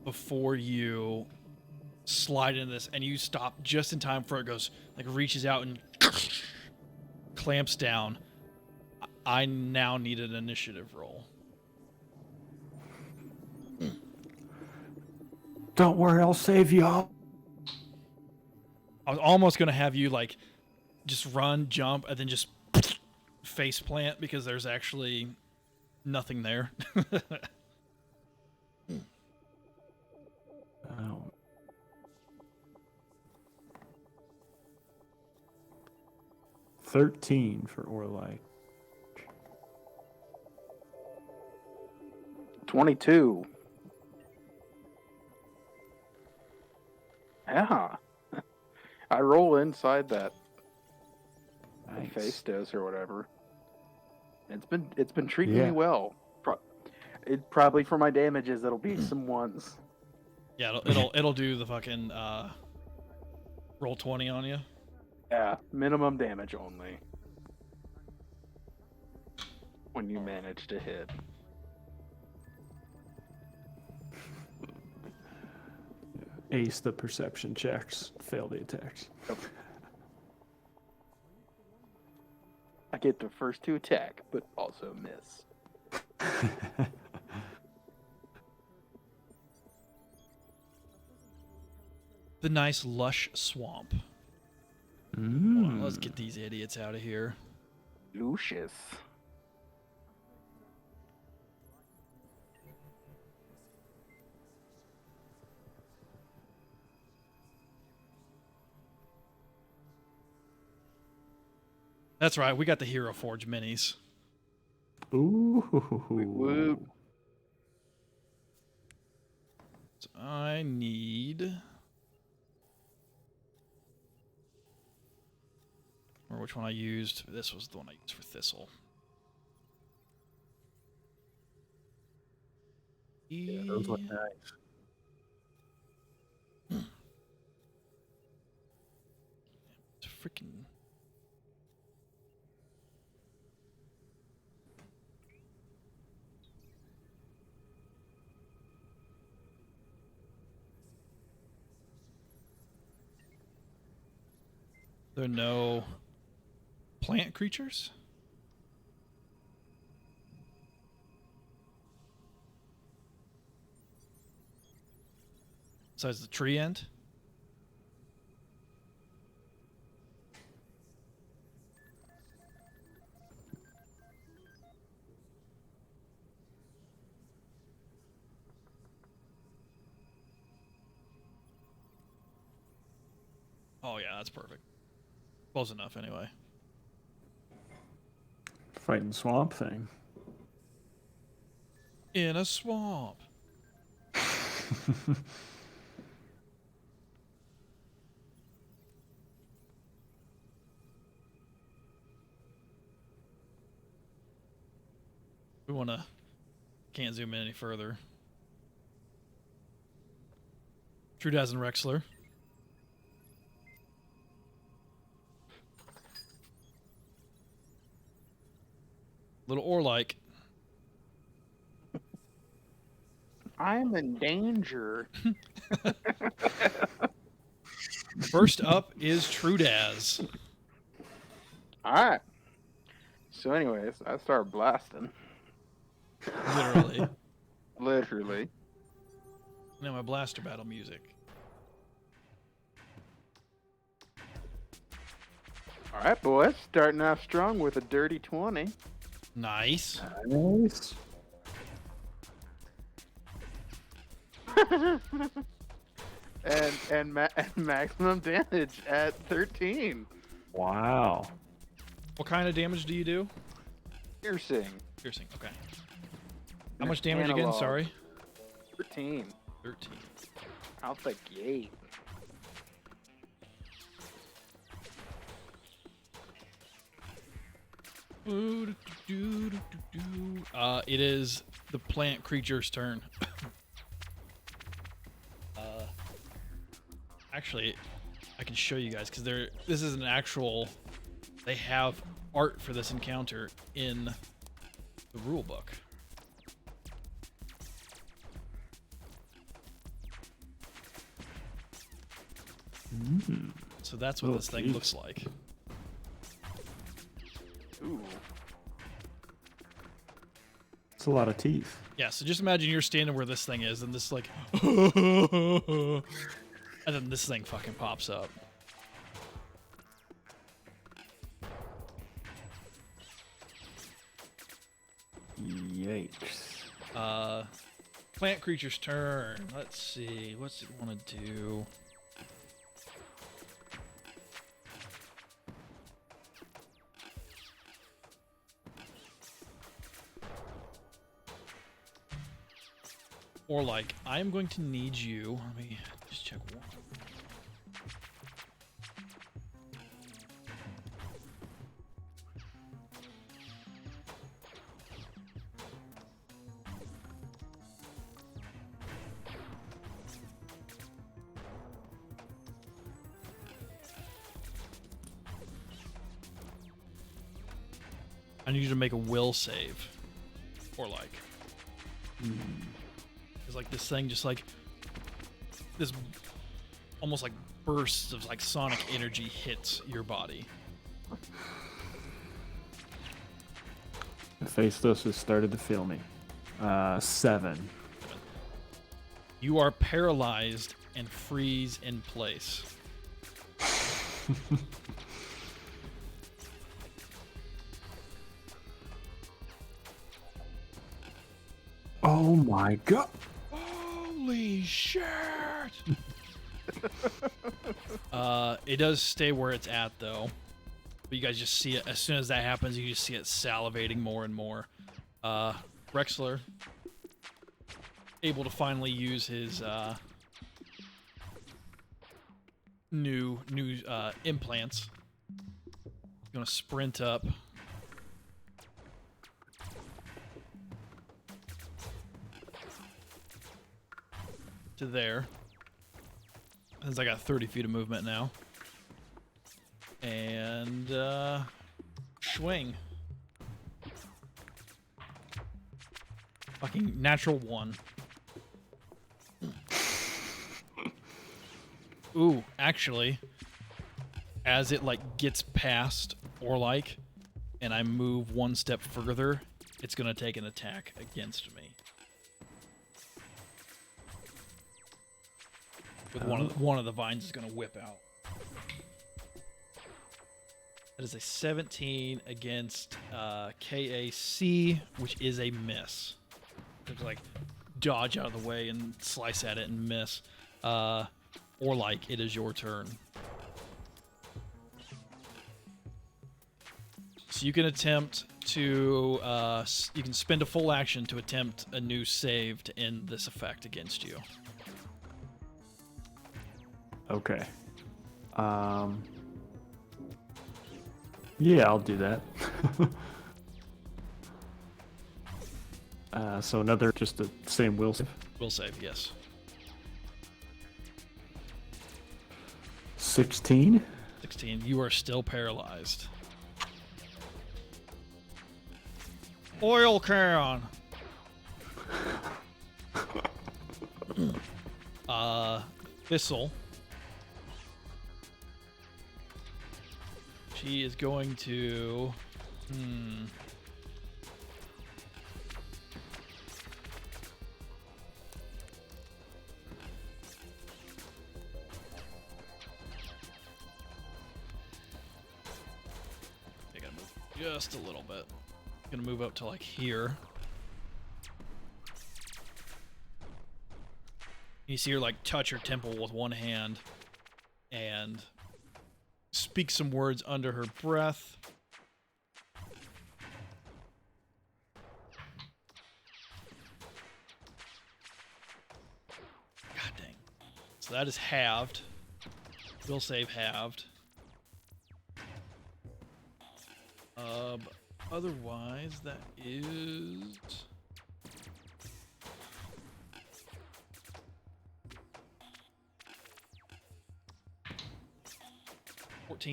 S1: before you slide into this, and you stop just in time before it goes, like, reaches out and clamps down. I now need an initiative roll.
S2: Don't worry, I'll save y'all.
S1: I was almost going to have you, like, just run, jump, and then just face plant because there's actually nothing there.
S2: Oh. $13 for Orlike.
S3: 22. Yeah. I roll inside that
S2: Nice.
S3: face does or whatever. It's been treating
S2: Yeah.
S3: me well. It probably for my damages it'll be some ones.
S1: Yeah, it'll do the fucking roll 20 on you.
S3: Yeah, minimum damage only. When you manage to hit.
S2: Ace the perception checks, fail the attacks.
S3: I get the first to attack, but also miss.
S1: The nice lush swamp. Hold on, let's get these idiots out of here.
S3: Lucius.
S1: That's right, we got the Hero Forge minis.
S2: Ooh.
S3: Whoop.
S1: So I need... Or which one I used. This was the one I used for Thistle.
S2: Yeah, those look nice.
S1: It's freaking... There are no plant creatures? Besides the tree end? Oh yeah, that's perfect. Close enough anyway.
S2: Fighting swamp thing.
S1: In a swamp. We wanna... Can't zoom in any further. Trudaz and Rexler. Little Orlike.
S3: I'm in danger.
S1: First up is Trudaz.
S3: Alright. So anyways, I start blasting.
S1: Literally.
S3: Literally.
S1: Now my blaster battle music.
S3: Alright, boys. Starting off strong with a dirty 20.
S1: Nice.
S2: Nice.
S3: and maximum damage at 13.
S2: Wow.
S1: What kind of damage do you do?
S3: Piercing.
S1: Piercing, okay. How much damage again?
S3: Analog.
S1: Sorry.
S3: 13.
S1: 13.
S3: I'll take 8.
S1: It is the plant creature's turn. Actually, I can show you guys because this is an actual. They have art for this encounter in the rule book. So that's what this thing looks like.
S3: Ooh.
S2: It's a lot of teeth.
S1: Yeah, so just imagine you're standing where this thing is, and this like, and then this thing fucking pops up.
S2: Yikes.
S1: Plant creature's turn. Let's see, what's it want to do? Or like, I'm going to need you. Let me just check one. I need you to make a will save. Or like. It's like this thing just like. This almost like bursts of like sonic energy hits your body.
S2: The face this has started to feel me. 7.
S1: You are paralyzed and freeze in place.
S2: Oh my god.
S1: Holy shit! It does stay where it's at though. But you guys just see it as soon as that happens. You just see it salivating more and more. Rexler, able to finally use his new implants. Gonna sprint up. To there. Since I got 30 feet of movement now. And swing. Fucking natural 1. Ooh, actually, as it like gets past or like, and I move one step further, it's gonna take an attack against me. With one of the vines is gonna whip out. That is a 17 against KAC, which is a miss. It's like dodge out of the way and slice at it and miss. Or like, it is your turn. So you can attempt to, you can spend a full action to attempt a new save to end this effect against you.
S2: Okay. Yeah, I'll do that. So another, just the same will save.
S1: Will save, yes.
S2: 16.
S1: 16. You are still paralyzed. Oil can. Thistle. She is going to. I gotta move just a little bit. Gonna move up to like here. You see her like touch her temple with one hand and speak some words under her breath. God dang. So that is halved. Will save halved. Otherwise, that is...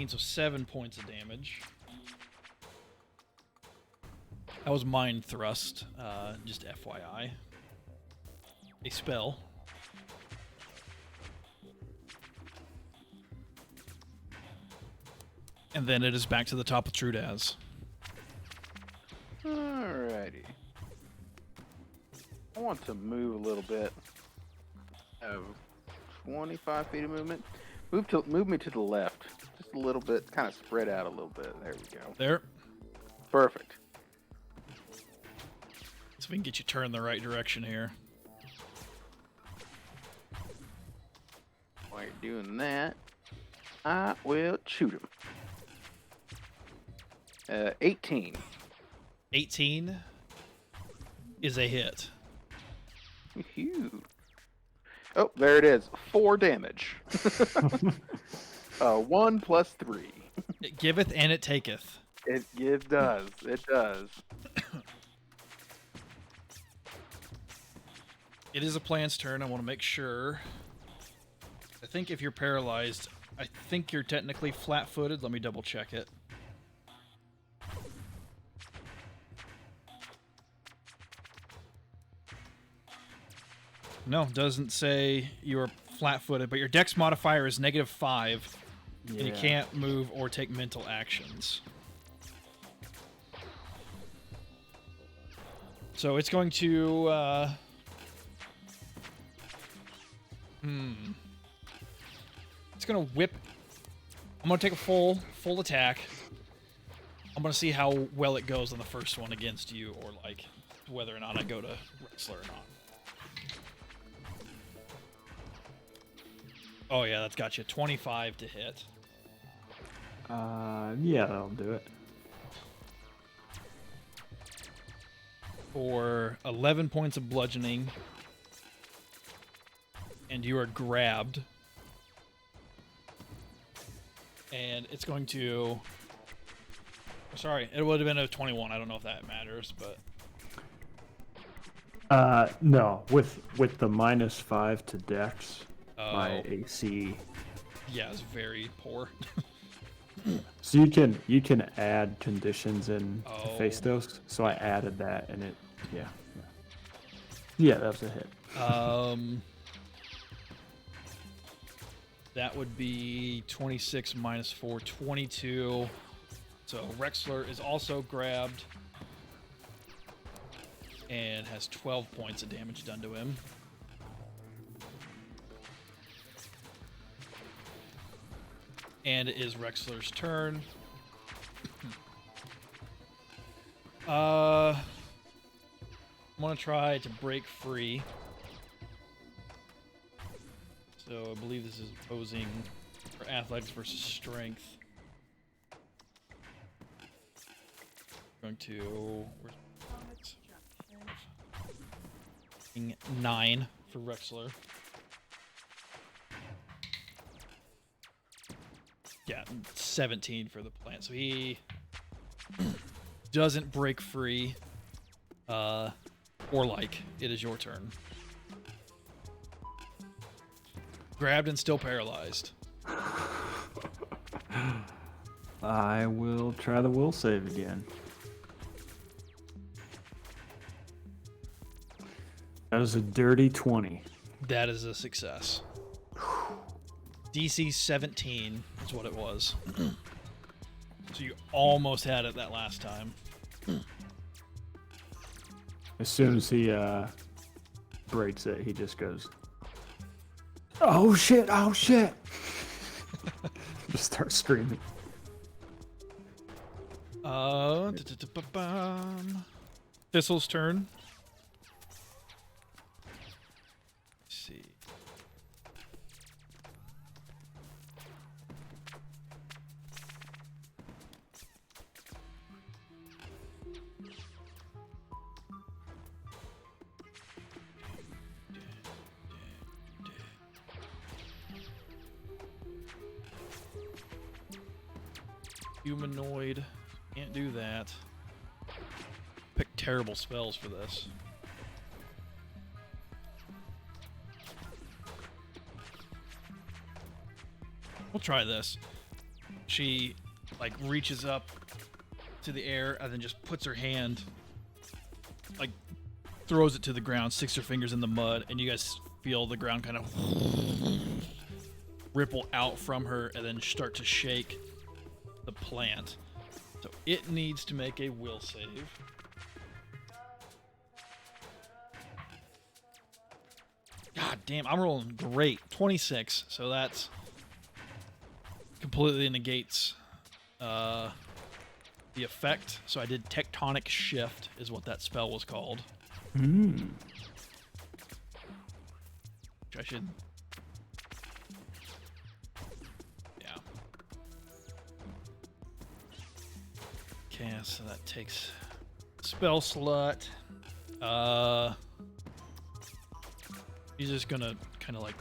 S1: so 7 points of damage. That was Mind Thrust, just FYI. A spell. And then it is back to the top of Trudaz.
S3: Alrighty. I want to move a little bit. Oh, 25 feet of movement. Move me to the left. Just a little bit, kind of spread out a little bit. There we go.
S1: There.
S3: Perfect.
S1: So we can get you turned the right direction here.
S3: While you're doing that, I will shoot him. 18.
S1: 18 is a hit.
S3: Whew. Oh, there it is. 4 damage. 1 plus 3.
S1: It giveth and it taketh.
S3: It does. It does.
S1: It is a plant's turn. I want to make sure. I think if you're paralyzed, I think you're technically flat-footed. Let me double check it. No, doesn't say you're flat-footed, but your dex modifier is -5, and you can't move or take mental actions. So it's going to, it's going to whip. I'm going to take a full attack. I'm going to see how well it goes on the first one against you, or like whether or not I go to Wrestler or not. Oh yeah, that's got you. 25 to hit.
S2: Yeah, that'll do it.
S1: For 11 points of bludgeoning. And you are grabbed. And it's going to... Sorry, it would have been a 21. I don't know if that matters, but...
S2: No. With the -5 to dex, my
S1: Oh.
S2: AC...
S1: Yeah, it's very poor.
S2: So you can add conditions in to
S1: Oh.
S2: face those. So I added that, and it, yeah, that was a hit.
S1: That would be 26 minus 4, 22. So Rexler is also grabbed and has 12 points of damage done to him. And it is Rexler's turn. I'm gonna try to break free. So I believe this is opposing for athletics versus strength. Going to 9 for Rexler. Yeah, 17 for the plant. So he doesn't break free. Or like, it is your turn. Grabbed and still paralyzed.
S2: I will try the will save again. That is a dirty 20.
S1: That is a success. DC 17 is what it was. So you almost had it that last time.
S2: As soon as he breaks it, he just goes, "Oh shit! Oh shit!" Just start screaming.
S1: Thistle's turn. Let's see. Humanoid. Can't do that. terrible spells for this. We'll try this. She, like, reaches up to the air and then just puts her hand, like, throws it to the ground, sticks her fingers in the mud, and you guys feel the ground kind of ripple out from her and then start to shake the plant. So it needs to make a will save. God damn, I'm rolling great. 26, so that's completely negates the effect. So I did tectonic shift is what that spell was called.
S2: Mm.
S1: Which I should... Yeah. Okay, so that takes spell slot. He's just gonna kind of like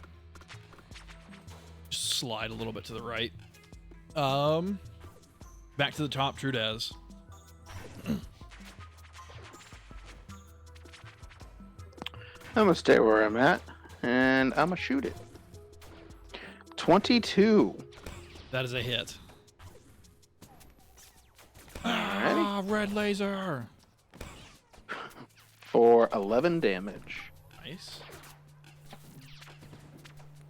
S1: just slide a little bit to the right. Back to the top, Trudaz.
S3: I'm gonna stay where I'm at, and I'm gonna shoot it. 22.
S1: That is a hit.
S3: Alrighty.
S1: Ah, red laser.
S3: For 11 damage.
S1: Nice.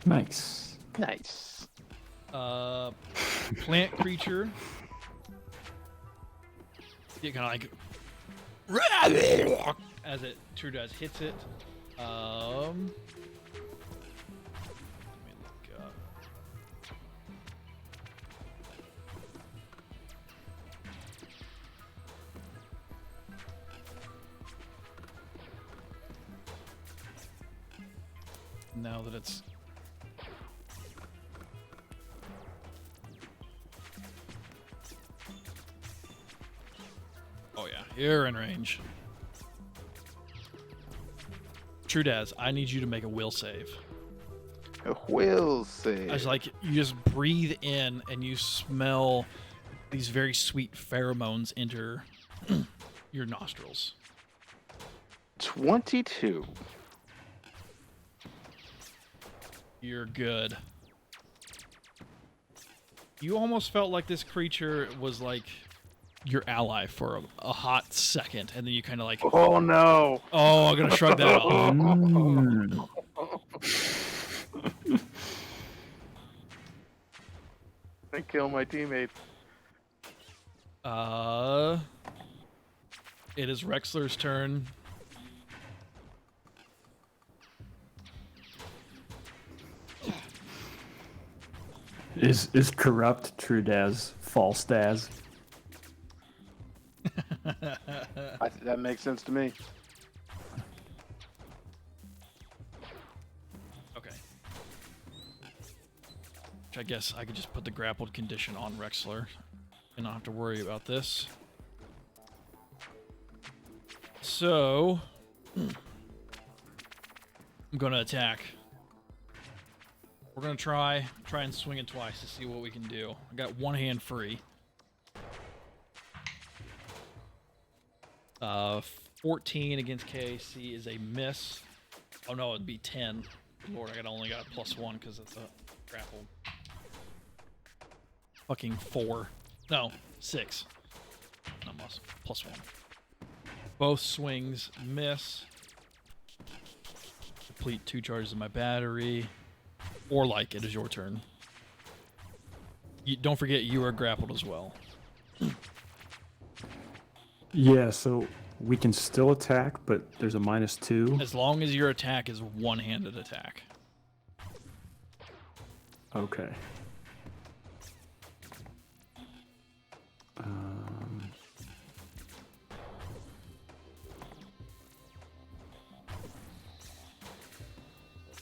S2: Nice.
S3: Nice.
S1: Plant creature. You kind of like as it Trudaz hits it. Let me look up. Now that it's you're in range. Trudaz, I need you to make a will save.
S3: A will save.
S1: I was like, you just breathe in and you smell these very sweet pheromones enter your nostrils.
S3: 22.
S1: You're good. You almost felt like this creature was like your ally for a hot second, and then you kind of like,
S3: Oh no!
S1: oh, I'm gonna shrug that off.
S2: Mm.
S3: I kill my teammate.
S1: It is Rexler's turn.
S2: Is corrupt Trudaz false Daz?
S3: That makes sense to me.
S1: Okay. Which I guess I could just put the grappled condition on Rexler and not have to worry about this. So, I'm gonna attack. We're gonna try and swing it twice to see what we can do. I got one hand free. 14 against KAC is a miss. Oh no, it'd be 10. Good Lord, I only got a +1 because it's a grapple. Fucking 4. No, 6. No, +1. Both swings miss. Deplete 2 charges of my battery. Or like it is your turn. Don't forget you are grappled as well.
S2: Yeah, so we can still attack, but there's a -2.
S1: As long as your attack is one-handed attack.
S2: Okay.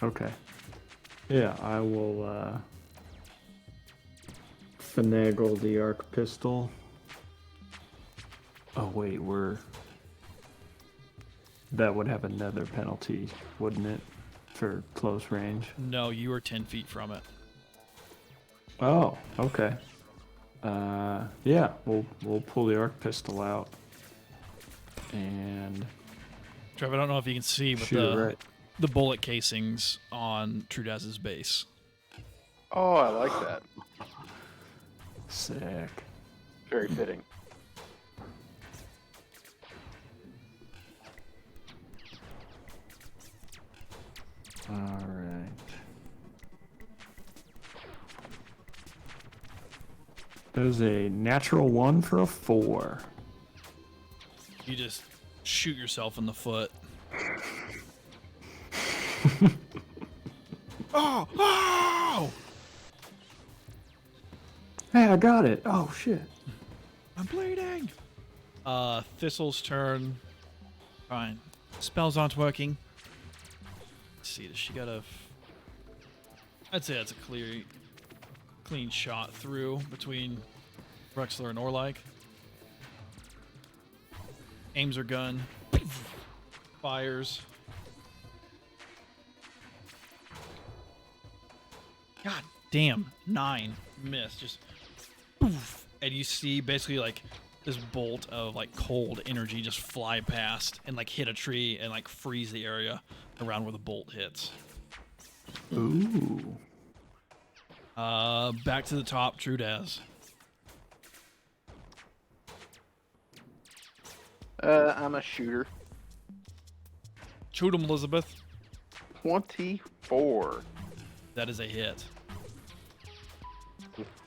S2: Okay. Yeah, I will finagle the arc pistol. Oh wait, that would have another penalty, wouldn't it, for close range?
S1: No, you are 10 feet from it.
S2: Oh, okay. Yeah, we'll pull the arc pistol out. and
S1: Trev, I don't know if you can see, but
S2: shoot it right.
S1: the bullet casings on Trudaz's base.
S3: Oh, I like that.
S2: Sick.
S3: Very fitting.
S2: All right. There's a natural 1 for a 4.
S1: You just shoot yourself in the foot. Oh! Oh!
S2: Hey, I got it. Oh shit.
S1: I'm bleeding. Thistle's turn. Fine. Spells aren't working. Let's see. Does she got a? I'd say that's a clean shot through between Rexler and Orlike. Aims her gun. Fires. God damn. 9. Miss. Just poof. And you see basically like this bolt of like cold energy just fly past and like hit a tree and like freeze the area around where the bolt hits.
S2: Ooh.
S1: Back to the top, Trudaz.
S3: I'm a shooter.
S1: Shoot him, Elizabeth.
S3: 24.
S1: That is a hit.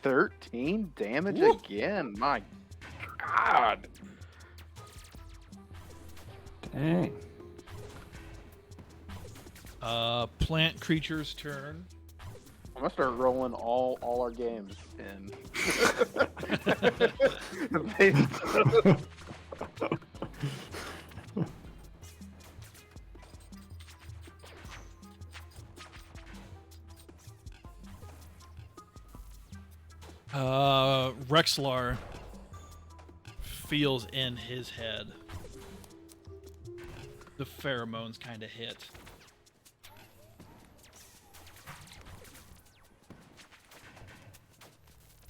S3: 13 damage
S1: Woo.
S3: again. My God.
S2: Dang.
S1: Plant creature's turn.
S3: I'm gonna start rolling all our games in.
S1: Rexlar feels in his head the pheromones kind of hit.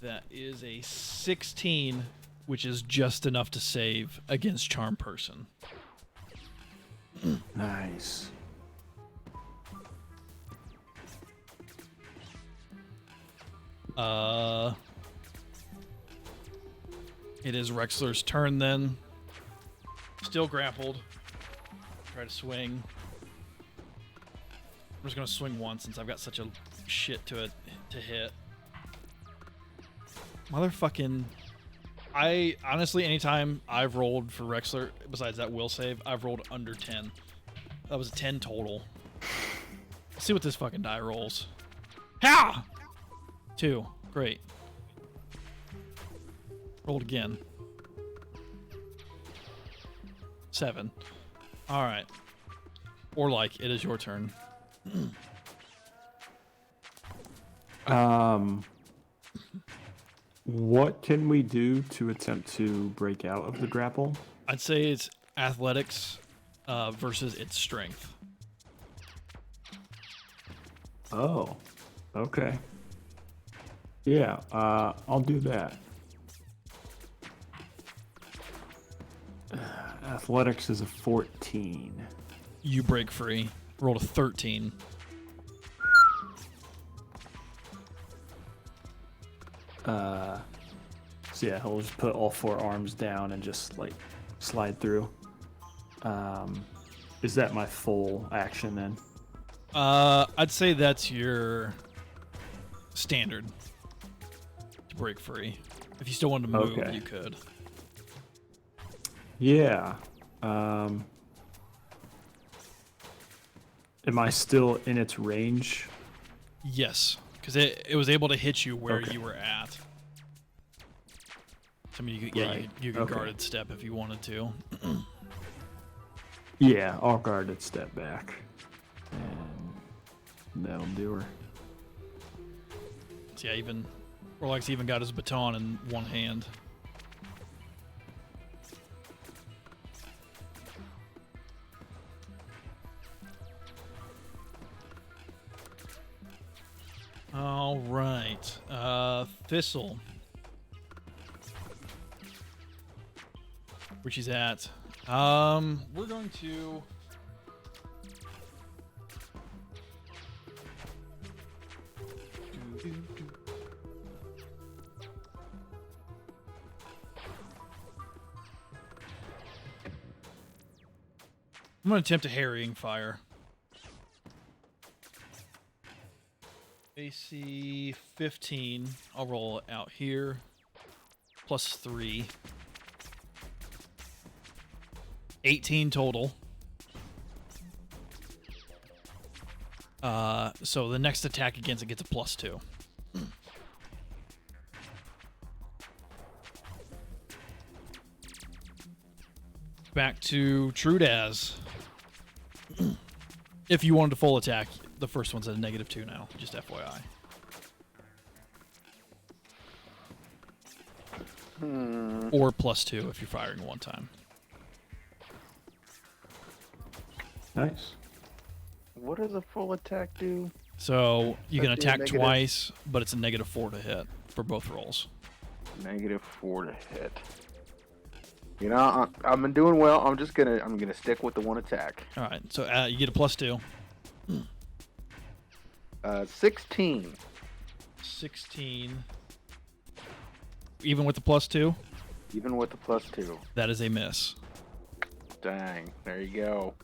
S1: That is a 16, which is just enough to save against Charm Person.
S2: Nice.
S1: It is Rexler's turn then. Still grappled. Try to swing. I'm just gonna swing once since I've got such a shit to hit. Motherfucking. I honestly, anytime I've rolled for Rexler, besides that will save, I've rolled under 10. That was a 10 total. Let's see what this fucking die rolls. Ha! 2. Great. Rolled again. 7. Alright. Orlike, it is your turn.
S2: What can we do to attempt to break out of the grapple?
S1: I'd say it's athletics versus its strength.
S2: Oh, okay. Yeah, I'll do that. Athletics is a 14.
S1: You break free. Rolled a 13.
S2: So yeah, he'll just put all 4 arms down and just like slide through. Is that my full action then?
S1: I'd say that's your standard to break free. If you still wanted to move,
S2: Okay.
S1: you could.
S2: Yeah. Am I still in its range?
S1: Yes, because it was able to hit you where
S2: Okay.
S1: you were at. So, I mean, you could, yeah,
S2: Right.
S1: you could
S2: Okay.
S1: guarded step if you wanted to.
S2: Yeah, I'll guarded step back. And that'll do her.
S1: So, yeah, Orlike's even got his baton in one hand. All right. Thistle. Where she's at. We're going to. I'm going to attempt a harrying fire. AC 15. I'll roll it out here. Plus 3. 18 total. So the next attack against it gets a plus 2. Back to Trudaz. If you wanted to full attack, the first one's at a -2 now, just FYI. Or plus 2 if you're firing one time.
S2: Nice.
S3: What does a full attack do?
S1: So you can
S3: That'd be a
S1: attack
S3: negative.
S1: twice, but it's a -4 to hit for both rolls.
S3: -4 to hit. You know, I'm doing well. I'm gonna stick with the one attack.
S1: All right, so you get a plus 2.
S3: 16.
S1: 16. Even with the plus 2,
S3: Even with the plus 2.
S1: that is a miss.
S3: Dang. There you go.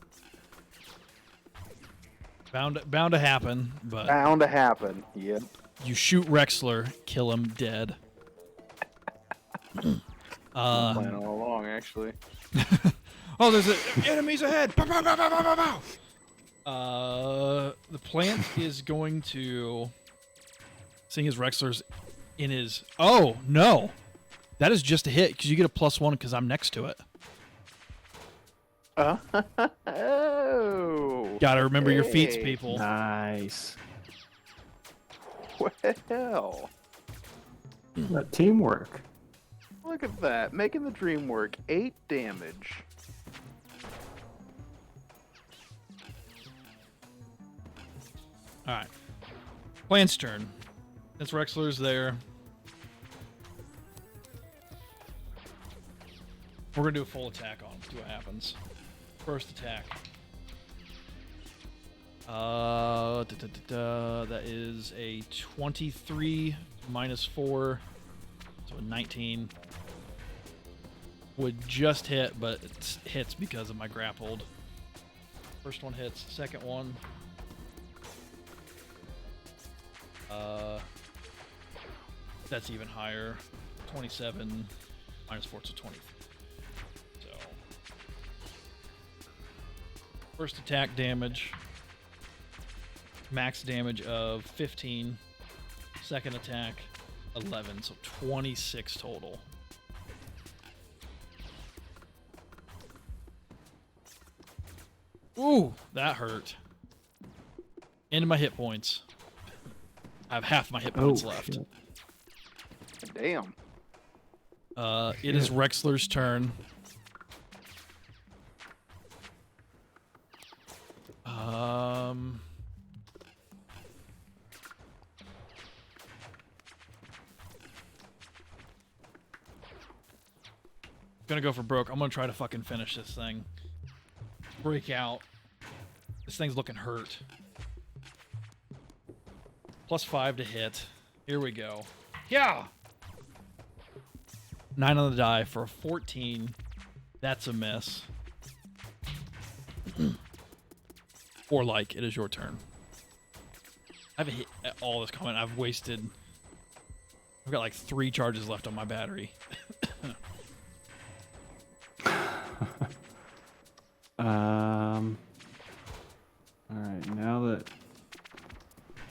S1: Bound to happen, but
S3: Bound to happen. Yep.
S1: you shoot Rexler, kill him dead.
S3: Plan all along, actually.
S1: Oh, there's enemies ahead! Pow, pow, pow, pow, pow, pow, pow. The plant is going to, seeing as Rexler's in his. Oh no, that is just a hit because you get a +1 because I'm next to it.
S3: Oh.
S1: Gotta remember your feats,
S3: Hey.
S1: people.
S2: Nice.
S3: Well,
S2: That teamwork.
S3: look at that. Making the dream work. 8 damage.
S1: All right, plant's turn. Since Rexler's there, we're gonna do a full attack on him. See what happens. First attack. That is a 23 -4, so a 19. Would just hit, but it hits because of my grappled. First one hits. Second one. That's even higher. 27 -4, so 20. So first attack damage. Max damage of 15. Second attack 11, so 26 total. Ooh, that hurt. Into my hit points. I have half my hit points left.
S2: Shit.
S3: Damn.
S1: It is Rexler's turn. Gonna go for broke. I'm gonna try to fucking finish this thing. Break out. This thing's looking hurt. +5 to hit. Here we go. Yeah! 9 on the die for a 14. That's a miss. Or like, it is your turn. I haven't hit all this comment. I've wasted. I've got like 3 charges left on my battery.
S2: All right, now that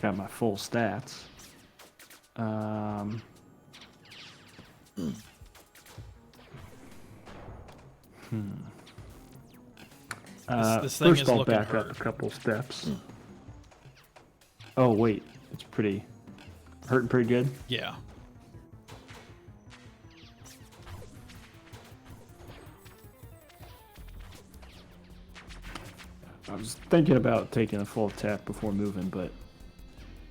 S2: got my full stats.
S1: This thing
S2: First,
S1: is
S2: I'll
S1: looking
S2: back
S1: hurt.
S2: up a couple steps. Oh wait, it's pretty hurting pretty good.
S1: Yeah.
S2: I was thinking about taking a full attack before moving, but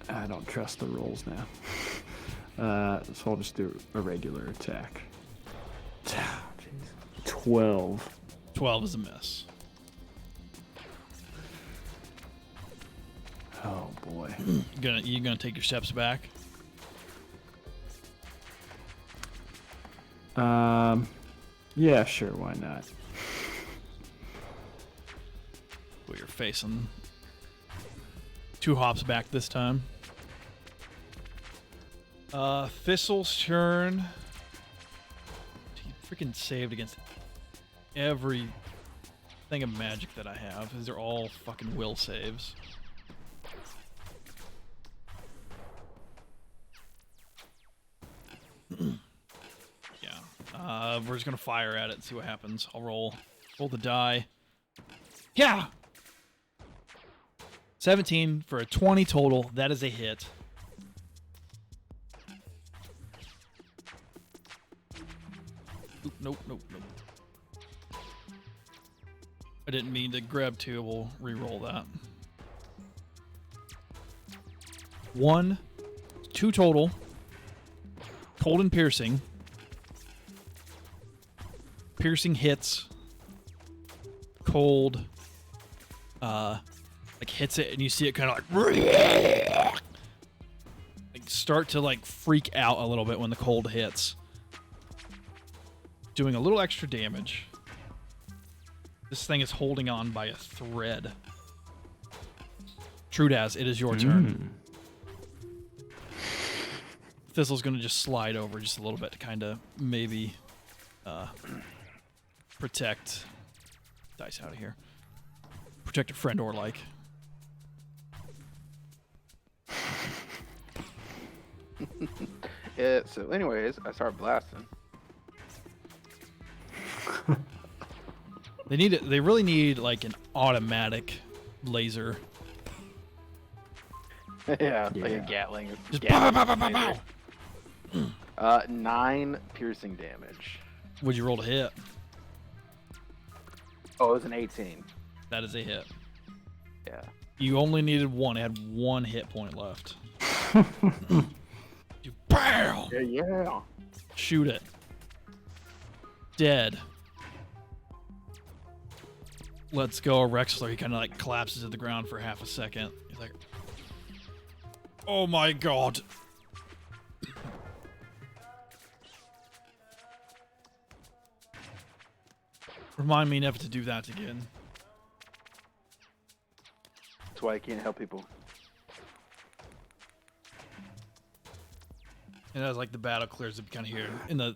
S2: I don't trust the rolls now. So I'll just do a regular attack. 12.
S1: 12 is a miss.
S2: Oh boy.
S1: You gonna take your steps back?
S2: Yeah, sure, why not?
S1: Put your face on 2 hops back this time. Thistle's turn. He freaking saved against every thing of magic that I have. These are all fucking will saves. Yeah. We're just gonna fire at it and see what happens. I'll roll the die. Yeah! 17 for a 20 total. That is a hit. Oop, nope. I didn't mean to grab 2. We'll re-roll that. 1, 2 total. Cold and piercing. Piercing hits. Cold, like hits it, and you see it kind of like start to like freak out a little bit when the cold hits, doing a little extra damage. This thing is holding on by a thread. Trudaz, it is your turn. Thistle's gonna just slide over just a little bit to kind of maybe protect. Dice out of here. Protect a friend or like.
S3: Yeah, so anyways, I start blasting.
S1: They really need like an automatic laser.
S3: Yeah, like a Gatling.
S1: Just
S3: Gatling
S1: pow, pow, pow, pow,
S3: laser. 9 piercing damage.
S1: Would you roll to hit?
S3: Oh, it was an 18.
S1: That is a hit.
S3: Yeah.
S1: You only needed 1. It had 1 hit point left. You BAM!
S3: Yeah.
S1: Shoot it. Dead. Let's go, Rexler. He kind of like collapses to the ground for half a second. He's like, oh my god. Remind me never to do that again.
S3: That's why I can't help people.
S1: And as like the battle clears up, kind of hear in the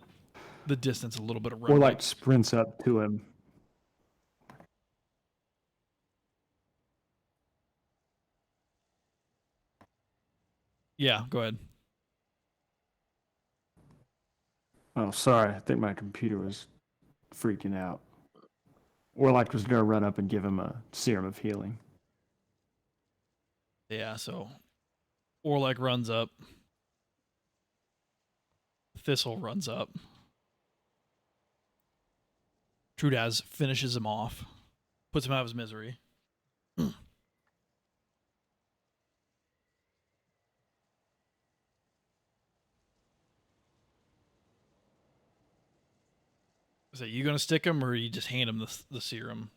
S1: distance a little bit of
S2: Or
S1: rumbling.
S2: like sprints up to him.
S1: Yeah, go ahead.
S2: Oh, sorry. I think my computer was freaking out. Warlock was going to run up and give him a serum of healing.
S1: Yeah, so Orlek runs up. Thistle runs up. Trudaz finishes him off. Puts him out of his misery. Is that you gonna stick him, or you just hand him the serum?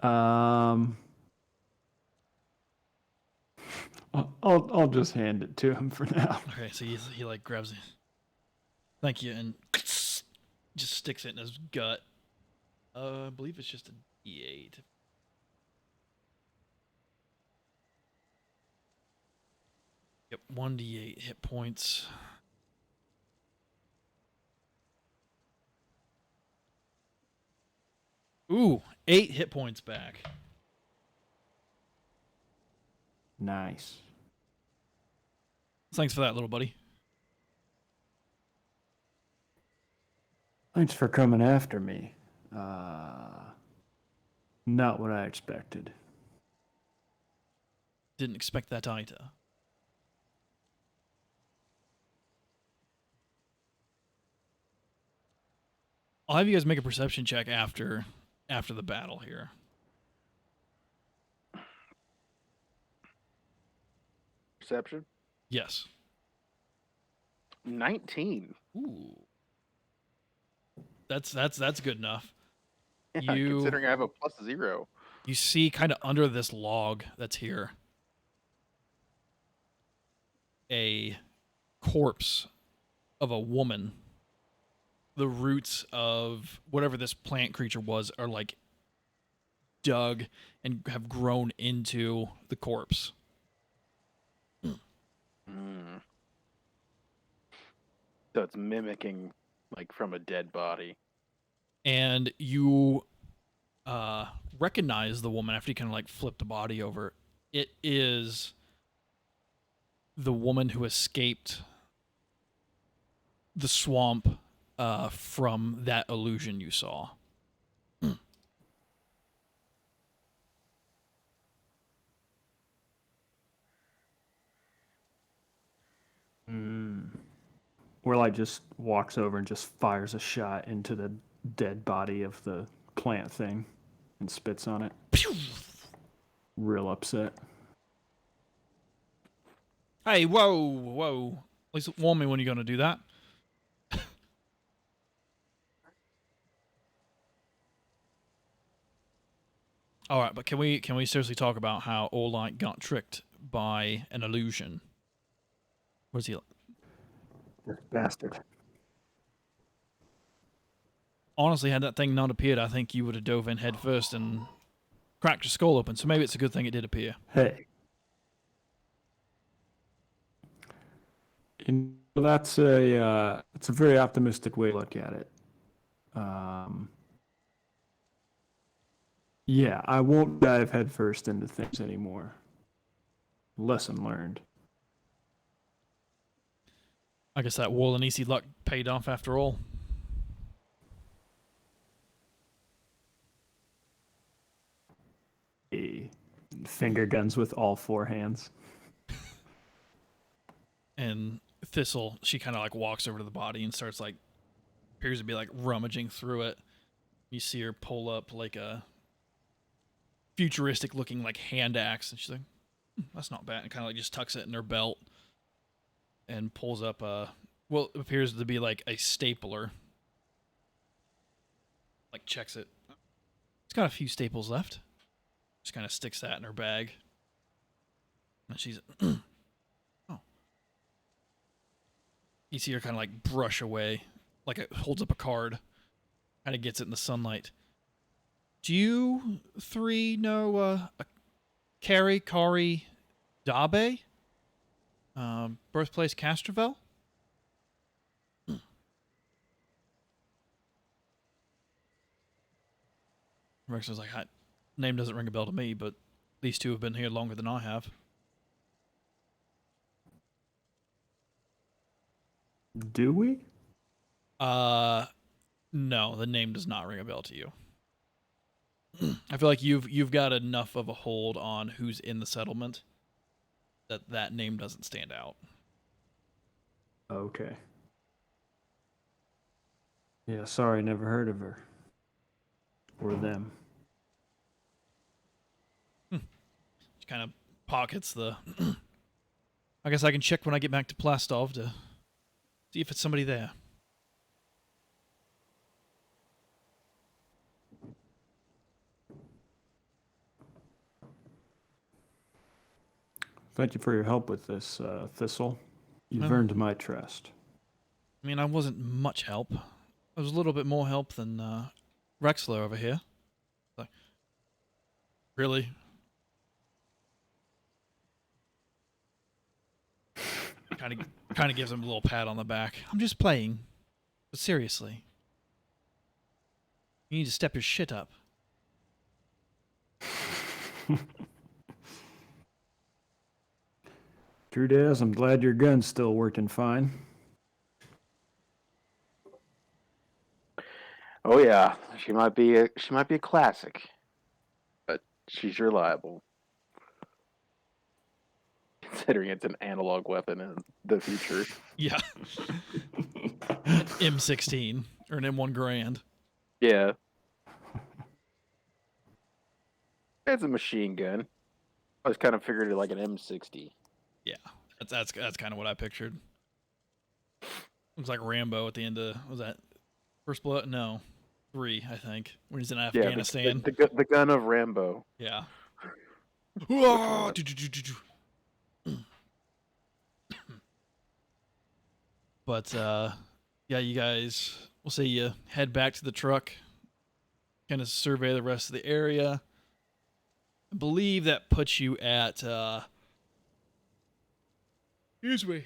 S2: I'll just hand it to him for now.
S1: Okay, so he like grabs it. Thank you, and just sticks it in his gut. I believe it's just a D8. Yep, 1d8 hit points. Ooh, 8 hit points back.
S2: Nice.
S1: Thanks for that, little buddy.
S2: Thanks for coming after me. Not what I expected.
S1: Didn't expect that either. I'll have you guys make a perception check after the battle here.
S3: Perception?
S1: Yes.
S3: 19.
S1: Ooh. That's good enough.
S3: Yeah, considering I have a +0.
S1: You see kind of under this log that's here a corpse of a woman. The roots of whatever this plant creature was are like dug and have grown into the corpse.
S3: Mm. So it's mimicking like from a dead body.
S1: And you recognize the woman after you kind of like flip the body over. It is the woman who escaped the swamp from that illusion you saw.
S2: Warlight just walks over and just fires a shot into the dead body of the plant thing and spits on it.
S1: Pew!
S2: Real upset.
S1: Hey, whoa. At least warn me when you're going to do that. All right, but can we seriously talk about how All Light got tricked by an illusion? Where's he?
S2: This bastard.
S1: Honestly, had that thing not appeared, I think you would have dove in head first and cracked your skull open. So maybe it's a good thing it did appear.
S2: Hey. That's a very optimistic way to look at it. Yeah, I won't dive headfirst into things anymore. Lesson learned.
S1: I guess that wall and easy luck paid off after all.
S2: Finger guns with all four hands.
S1: And Thistle, she kind of like walks over to the body and starts like, appears to be like rummaging through it. You see her pull up like a futuristic looking like hand axe, and she's like, that's not bad. And kind of like just tucks it in her belt and pulls up what appears to be like a stapler. Like checks it. It's got a few staples left. Just kind of sticks that in her bag. And she's, oh. You see her kind of like brush away, like it holds up a card, kind of gets it in the sunlight. Do you three know a Kari Dabe? Birthplace Castrovel? Rex was like, name doesn't ring a bell to me, but these two have been here longer than I have.
S2: Do we?
S1: No, the name does not ring a bell to you. I feel like you've got enough of a hold on who's in the settlement that name doesn't stand out.
S2: Okay. Yeah, sorry, never heard of her. Or them.
S1: She kind of pockets the... I guess I can check when I get back to Plastov to see if it's somebody there.
S2: Thank you for your help with this, Thistle. You've
S1: Oh.
S2: earned my trust.
S1: I mean, I wasn't much help. I was a little bit more help than Rexler over here. Like, really? Kind of gives him a little pat on the back. I'm just playing, but seriously, you need to step your shit up.
S2: True, Daz. I'm glad your gun's still working fine.
S3: Oh yeah, she might be a classic, but she's reliable. Considering it's an analog weapon in the future.
S1: Yeah. M16 or an M1 Grand.
S3: Yeah. It's a machine gun. I was kind of figured it like an M60.
S1: Yeah, that's kind of what I pictured. Looks like Rambo at the end of, what was that First blood? No, 3, I think. When he's in
S3: Yeah,
S1: Afghanistan.
S3: the gun of Rambo.
S1: Yeah.
S3: one?
S1: But yeah, you guys, we'll say you head back to the truck, kind of survey the rest of the area. I believe that puts you at excuse me.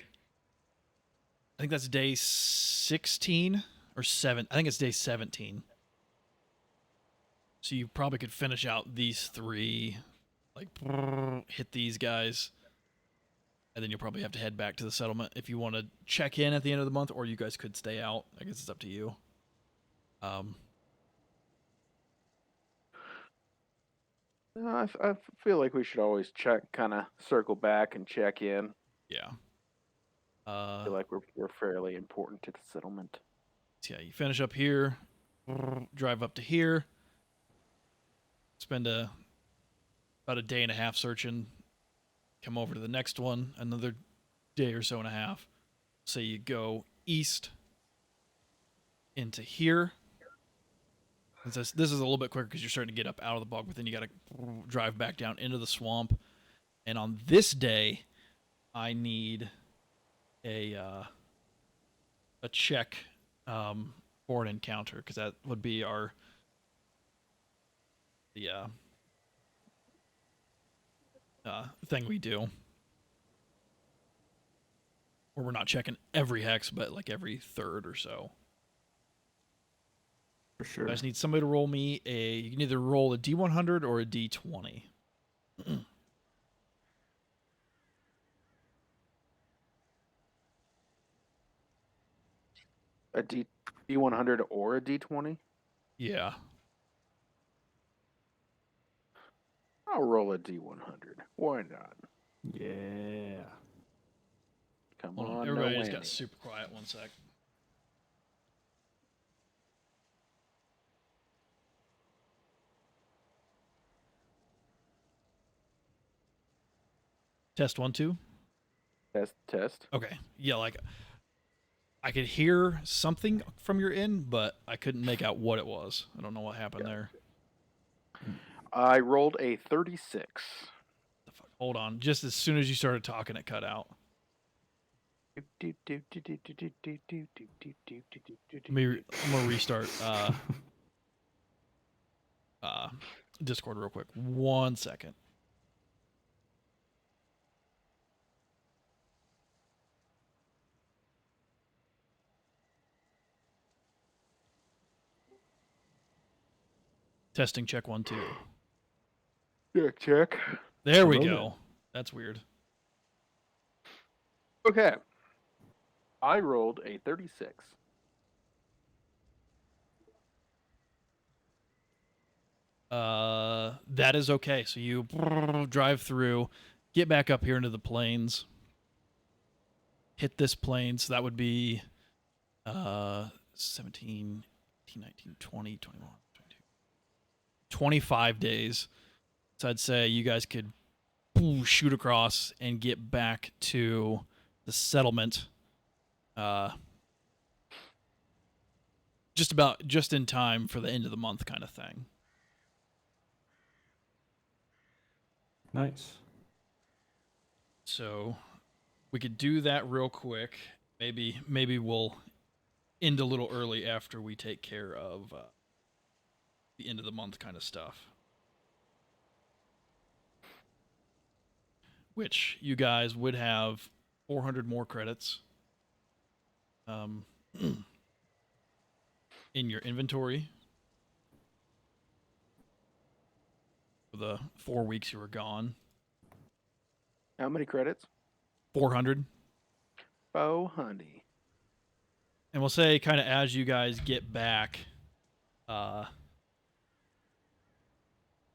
S1: I think that's day 16 or 7. I think it's day 17. So you probably could finish out these 3, like hit these guys, and then you'll probably have to head back to the settlement if you want to check in at the end of the month, or you guys could stay out. I guess it's up to you.
S3: I feel like we should always kind of circle back and check in.
S1: Yeah.
S3: I feel like we're fairly important to the settlement.
S1: So yeah, you finish up here, drive up to here, spend about a day and a half searching, come over to the next one, another day or so and a half. So you go east into here. This is a little bit quicker because you're starting to get up out of the bog, but then you got to drive back down into the swamp. And on this day, I need a check for an encounter, because that would be the thing we do, where we're not checking every hex, but like every third or so.
S2: For sure.
S1: I just need somebody to roll me you can either roll a D100 or a D20.
S3: A D100 or a D20?
S1: Yeah.
S3: I'll roll a D100. Why not?
S2: Yeah.
S3: Come
S1: Hold on.
S3: on,
S1: Everybody
S3: no
S1: just got
S3: whammy.
S1: super quiet. One sec. Test 1, 2.
S3: Test.
S1: Okay. Yeah, like I could hear something from your end, but I couldn't make out what it was. I don't know what happened there.
S3: I rolled a 36.
S1: The fuck? Hold on. Just as soon as you started talking, it cut out. I'm gonna restart Discord real quick. 1 second. Testing check 1, 2.
S3: Check.
S1: There we
S2: Hello
S1: go.
S2: there.
S1: That's weird.
S3: Okay. I rolled a 36.
S1: That is okay. So you drive through, get back up here into the plains, hit this plain. So that would be 17, 18, 19, 20, 21, 22, 25 days. So I'd say you guys could shoot across and get back to the settlement just in time for the end of the month kind of thing.
S2: Nice.
S1: So we could do that real quick. Maybe we'll end a little early after we take care of the end of the month kind of stuff. Which you guys would have 400 more credits in your inventory for the 4 weeks you were gone.
S3: How many credits?
S1: 400.
S3: Oh, honey.
S1: And we'll say kind of as you guys get back,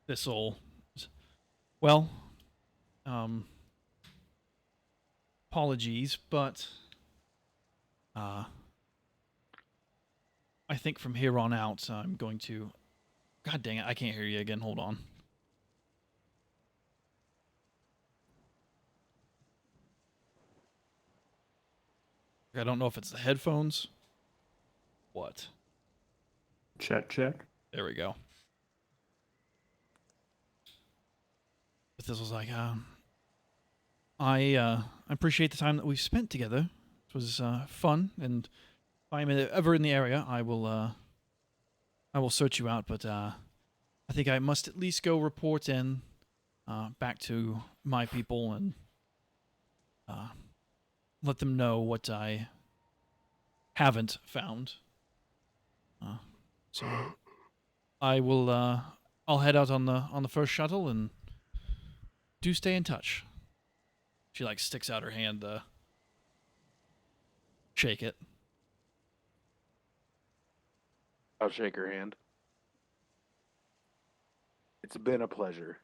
S1: this'll, well, apologies, but I think from here on out, I'm going to, God dang it, I can't hear you again. Hold on. I don't know if it's the headphones. What?
S2: Check.
S1: There we go. But this was like, I appreciate the time that we spent together. It was fun, and if I'm ever in the area, I will search you out. But I think I must at least go report in back to my people and let them know what I haven't found. So I will. I'll head out on the first shuttle, and do stay in touch. She like sticks out her hand to shake it.
S3: I'll shake her hand. It's been a pleasure.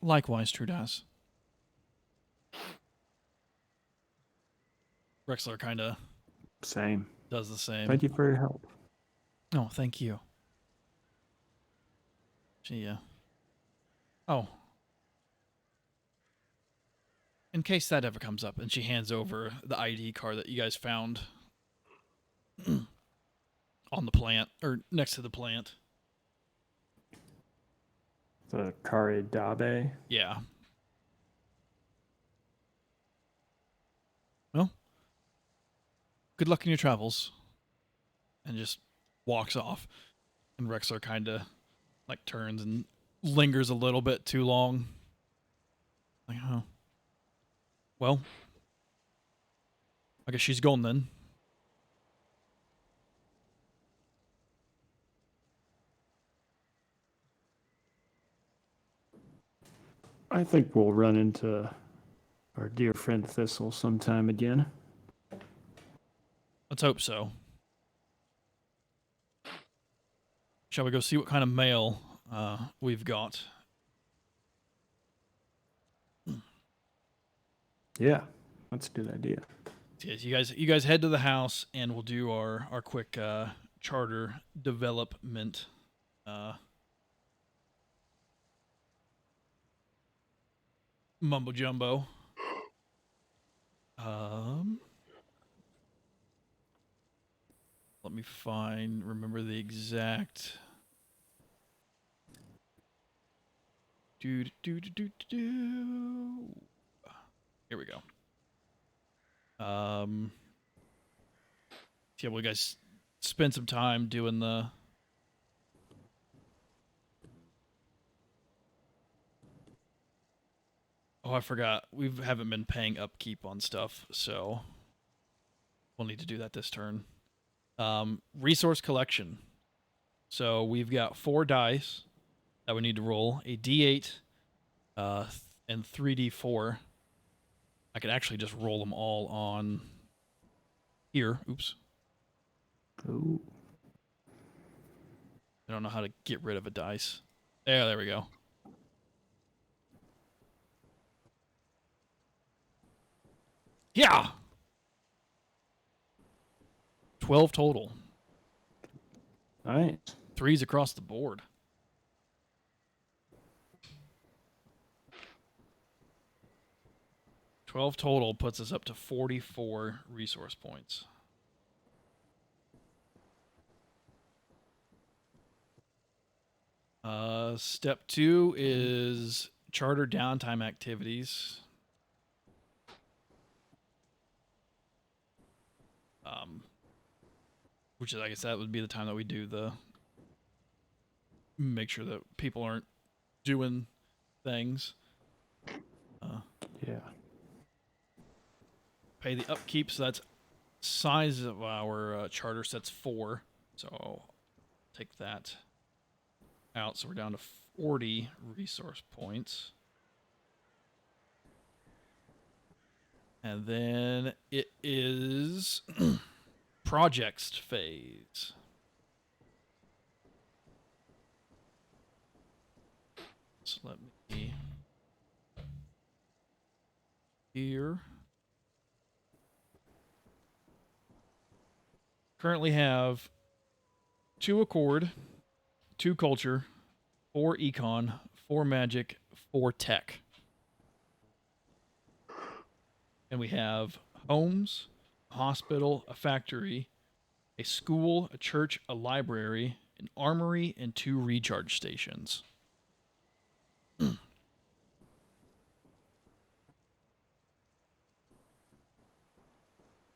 S1: Likewise, Trudas. Rexler kind of
S2: Same.
S1: does the same.
S2: Thank you for your help.
S1: Oh, thank you. She, oh. In case that ever comes up, and she hands over the ID card that you guys found on the plant, or next to the plant.
S2: The Kare Dabe.
S1: Yeah. Well, good luck in your travels. And just walks off. And Rexler kind of like turns and lingers a little bit too long. Like, oh. Well, I guess she's gone then.
S2: I think we'll run into our dear friend Thistle sometime again.
S1: Let's hope so. Shall we go see what kind of mail we've got?
S2: Yeah, that's a good idea.
S1: Yes, you guys head to the house, and we'll do our quick charter development. Mumbo jumbo. Let me remember the exact. Here we go. Yeah, well, you guys spend some time doing the. Oh, I forgot. We haven't been paying upkeep on stuff, so we'll need to do that this turn. Resource collection. So we've got 4 dice that we need to roll, a D8 and 3D4. I could actually just roll them all on here. Oops.
S2: Ooh.
S1: I don't know how to get rid of a dice. There we go. Yeah! 12 total.
S2: Nice.
S1: 3s across the board. $12 total puts us up to 44 resource points. Step 2 is charter downtime activities. Which is, I guess that would be the time that we do the make sure that people aren't doing things.
S2: Yeah.
S1: Pay the upkeep, so that's size of our charter set's 4. So I'll take that out. So we're down to 40 resource points. And then it is projects phase. So let me here. Currently have 2 Accord, 2 Culture, 4 Econ, 4 Magic, 4 Tech. And we have homes, a hospital, a factory, a school, a church, a library, an armory, and 2 recharge stations.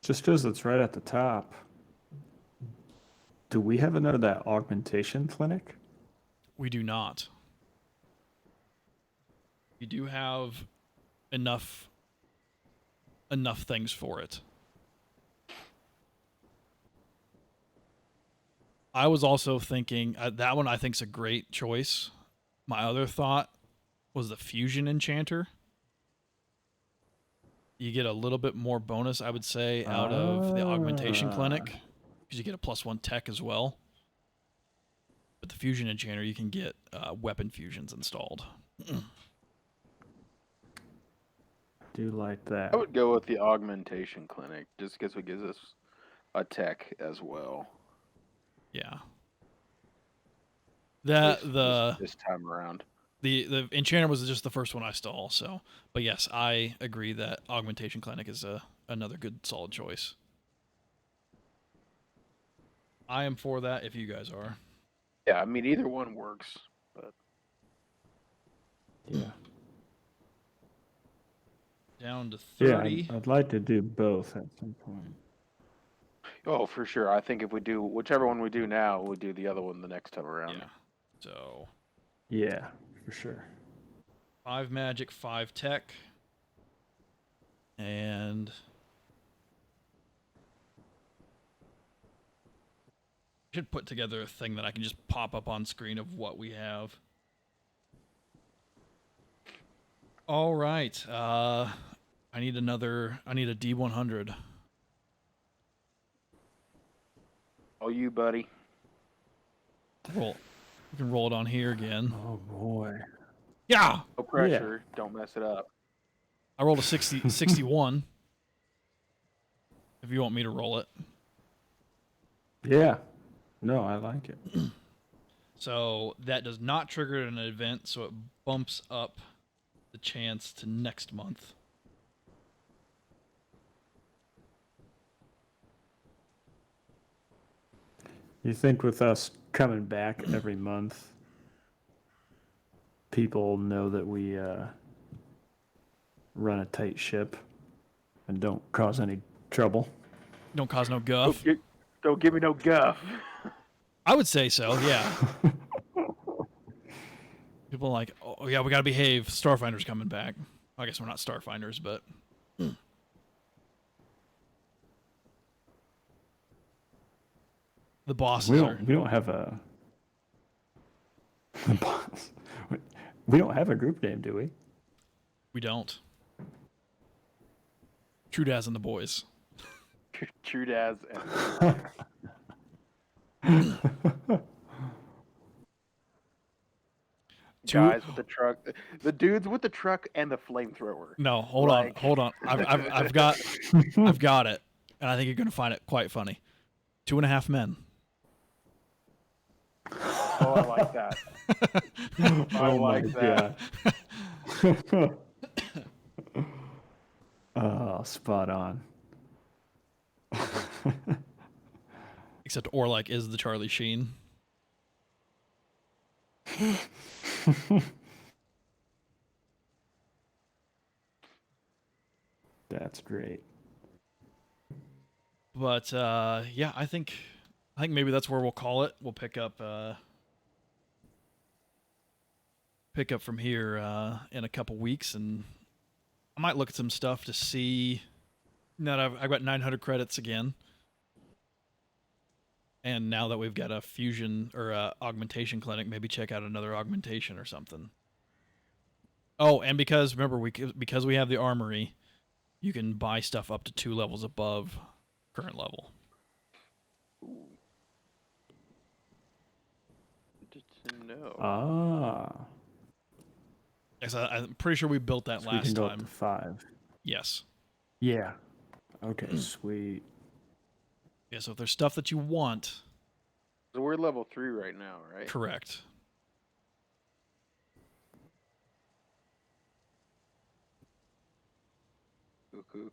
S2: Just as it's right at the top. Do we have another that augmentation clinic?
S1: We do not. You do have enough things for it. I was also thinking that one I think is a great choice. My other thought was the fusion enchanter. You get a little bit more bonus, I would say, out of the augmentation clinic because you get a +1 tech as well. But the fusion enchanter, you can get weapon fusions installed.
S2: Do like that.
S3: I would go with the augmentation clinic just because it gives us a tech as well.
S1: Yeah.
S3: This time around.
S1: The enchanter was just the first one I stole, so but yes, I agree that augmentation clinic is another good solid choice. I am for that if you guys are.
S3: Yeah, I mean either one works, but
S2: Yeah.
S1: Down to
S2: Yeah,
S1: 30.
S2: I'd like to do both at some point.
S3: oh, for sure. I think if we do whichever one we do now, we'll do the other one the next time around.
S1: Yeah. So
S2: Yeah, for sure.
S1: 5 magic, 5 tech. And I should put together a thing that I can just pop up on screen of what we have. All right. I need a D100.
S3: Oh, you, buddy.
S1: Roll. We can roll it on here again.
S2: Oh boy.
S1: Yeah.
S3: No pressure. Don't mess it up.
S1: I rolled a 61. If you want me to roll it.
S2: Yeah. No, I like it.
S1: So that does not trigger an event, so it bumps up the chance to next month.
S2: You think with us coming back every month, people know that we run a tight ship and don't cause any trouble?
S1: Don't cause no guff.
S3: Don't give me no guff.
S1: I would say so, yeah. People are like, oh yeah, we gotta behave. Starfinder's coming back. I guess we're not Starfinders, but the bosses
S2: We
S1: are.
S2: don't have a the boss. We don't have a group name, do we?
S1: We don't. True Daz and the boys.
S3: True Daz. Guys with the truck, the dudes with the truck and the flamethrower.
S1: No, hold on. I've got it, and I think you're gonna find it quite funny. 2.5 men.
S3: Oh, I like that. I like that.
S2: Oh, spot on.
S1: Except Orlike is the Charlie Sheen.
S2: That's great.
S1: But yeah, I think maybe that's where we'll call it. We'll pick up from here in a couple weeks, and I might look at some stuff to see. Now that I've got 900 credits again, and now that we've got a fusion or a augmentation clinic, maybe check out another augmentation or something. Oh, and because remember because we have the armory, you can buy stuff up to 2 levels above current level.
S3: No.
S2: Ah.
S1: Yes, I'm pretty sure we built that
S2: So we
S1: last
S2: can go
S1: time.
S2: up to 5.
S1: Yes.
S2: Yeah. Okay, sweet.
S1: Yeah, so if there's stuff that you want,
S3: So we're level 3 right now, right?
S1: correct.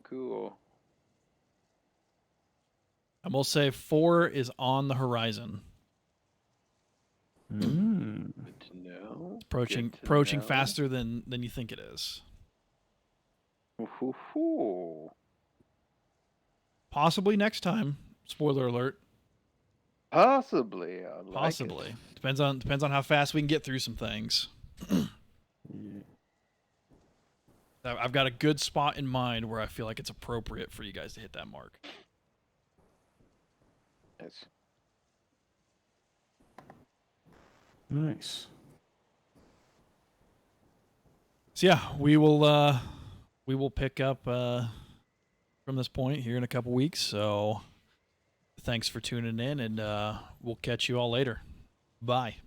S3: Cool.
S1: I will say 4 is on the horizon.
S2: Mm.
S3: Good to know.
S1: Approaching
S3: Good to
S1: approaching
S3: know.
S1: faster than you think it is.
S3: Ooh.
S1: Possibly next time. Spoiler alert.
S3: Possibly. I like
S1: Possibly.
S3: it.
S1: Depends on how fast we can get through some things.
S2: Yeah.
S1: I've got a good spot in mind where I feel like it's appropriate for you guys to hit that mark.
S3: Yes.
S2: Nice.
S1: So yeah, we will pick up from this point here in a couple weeks. So thanks for tuning in, and we'll catch you all later. Bye.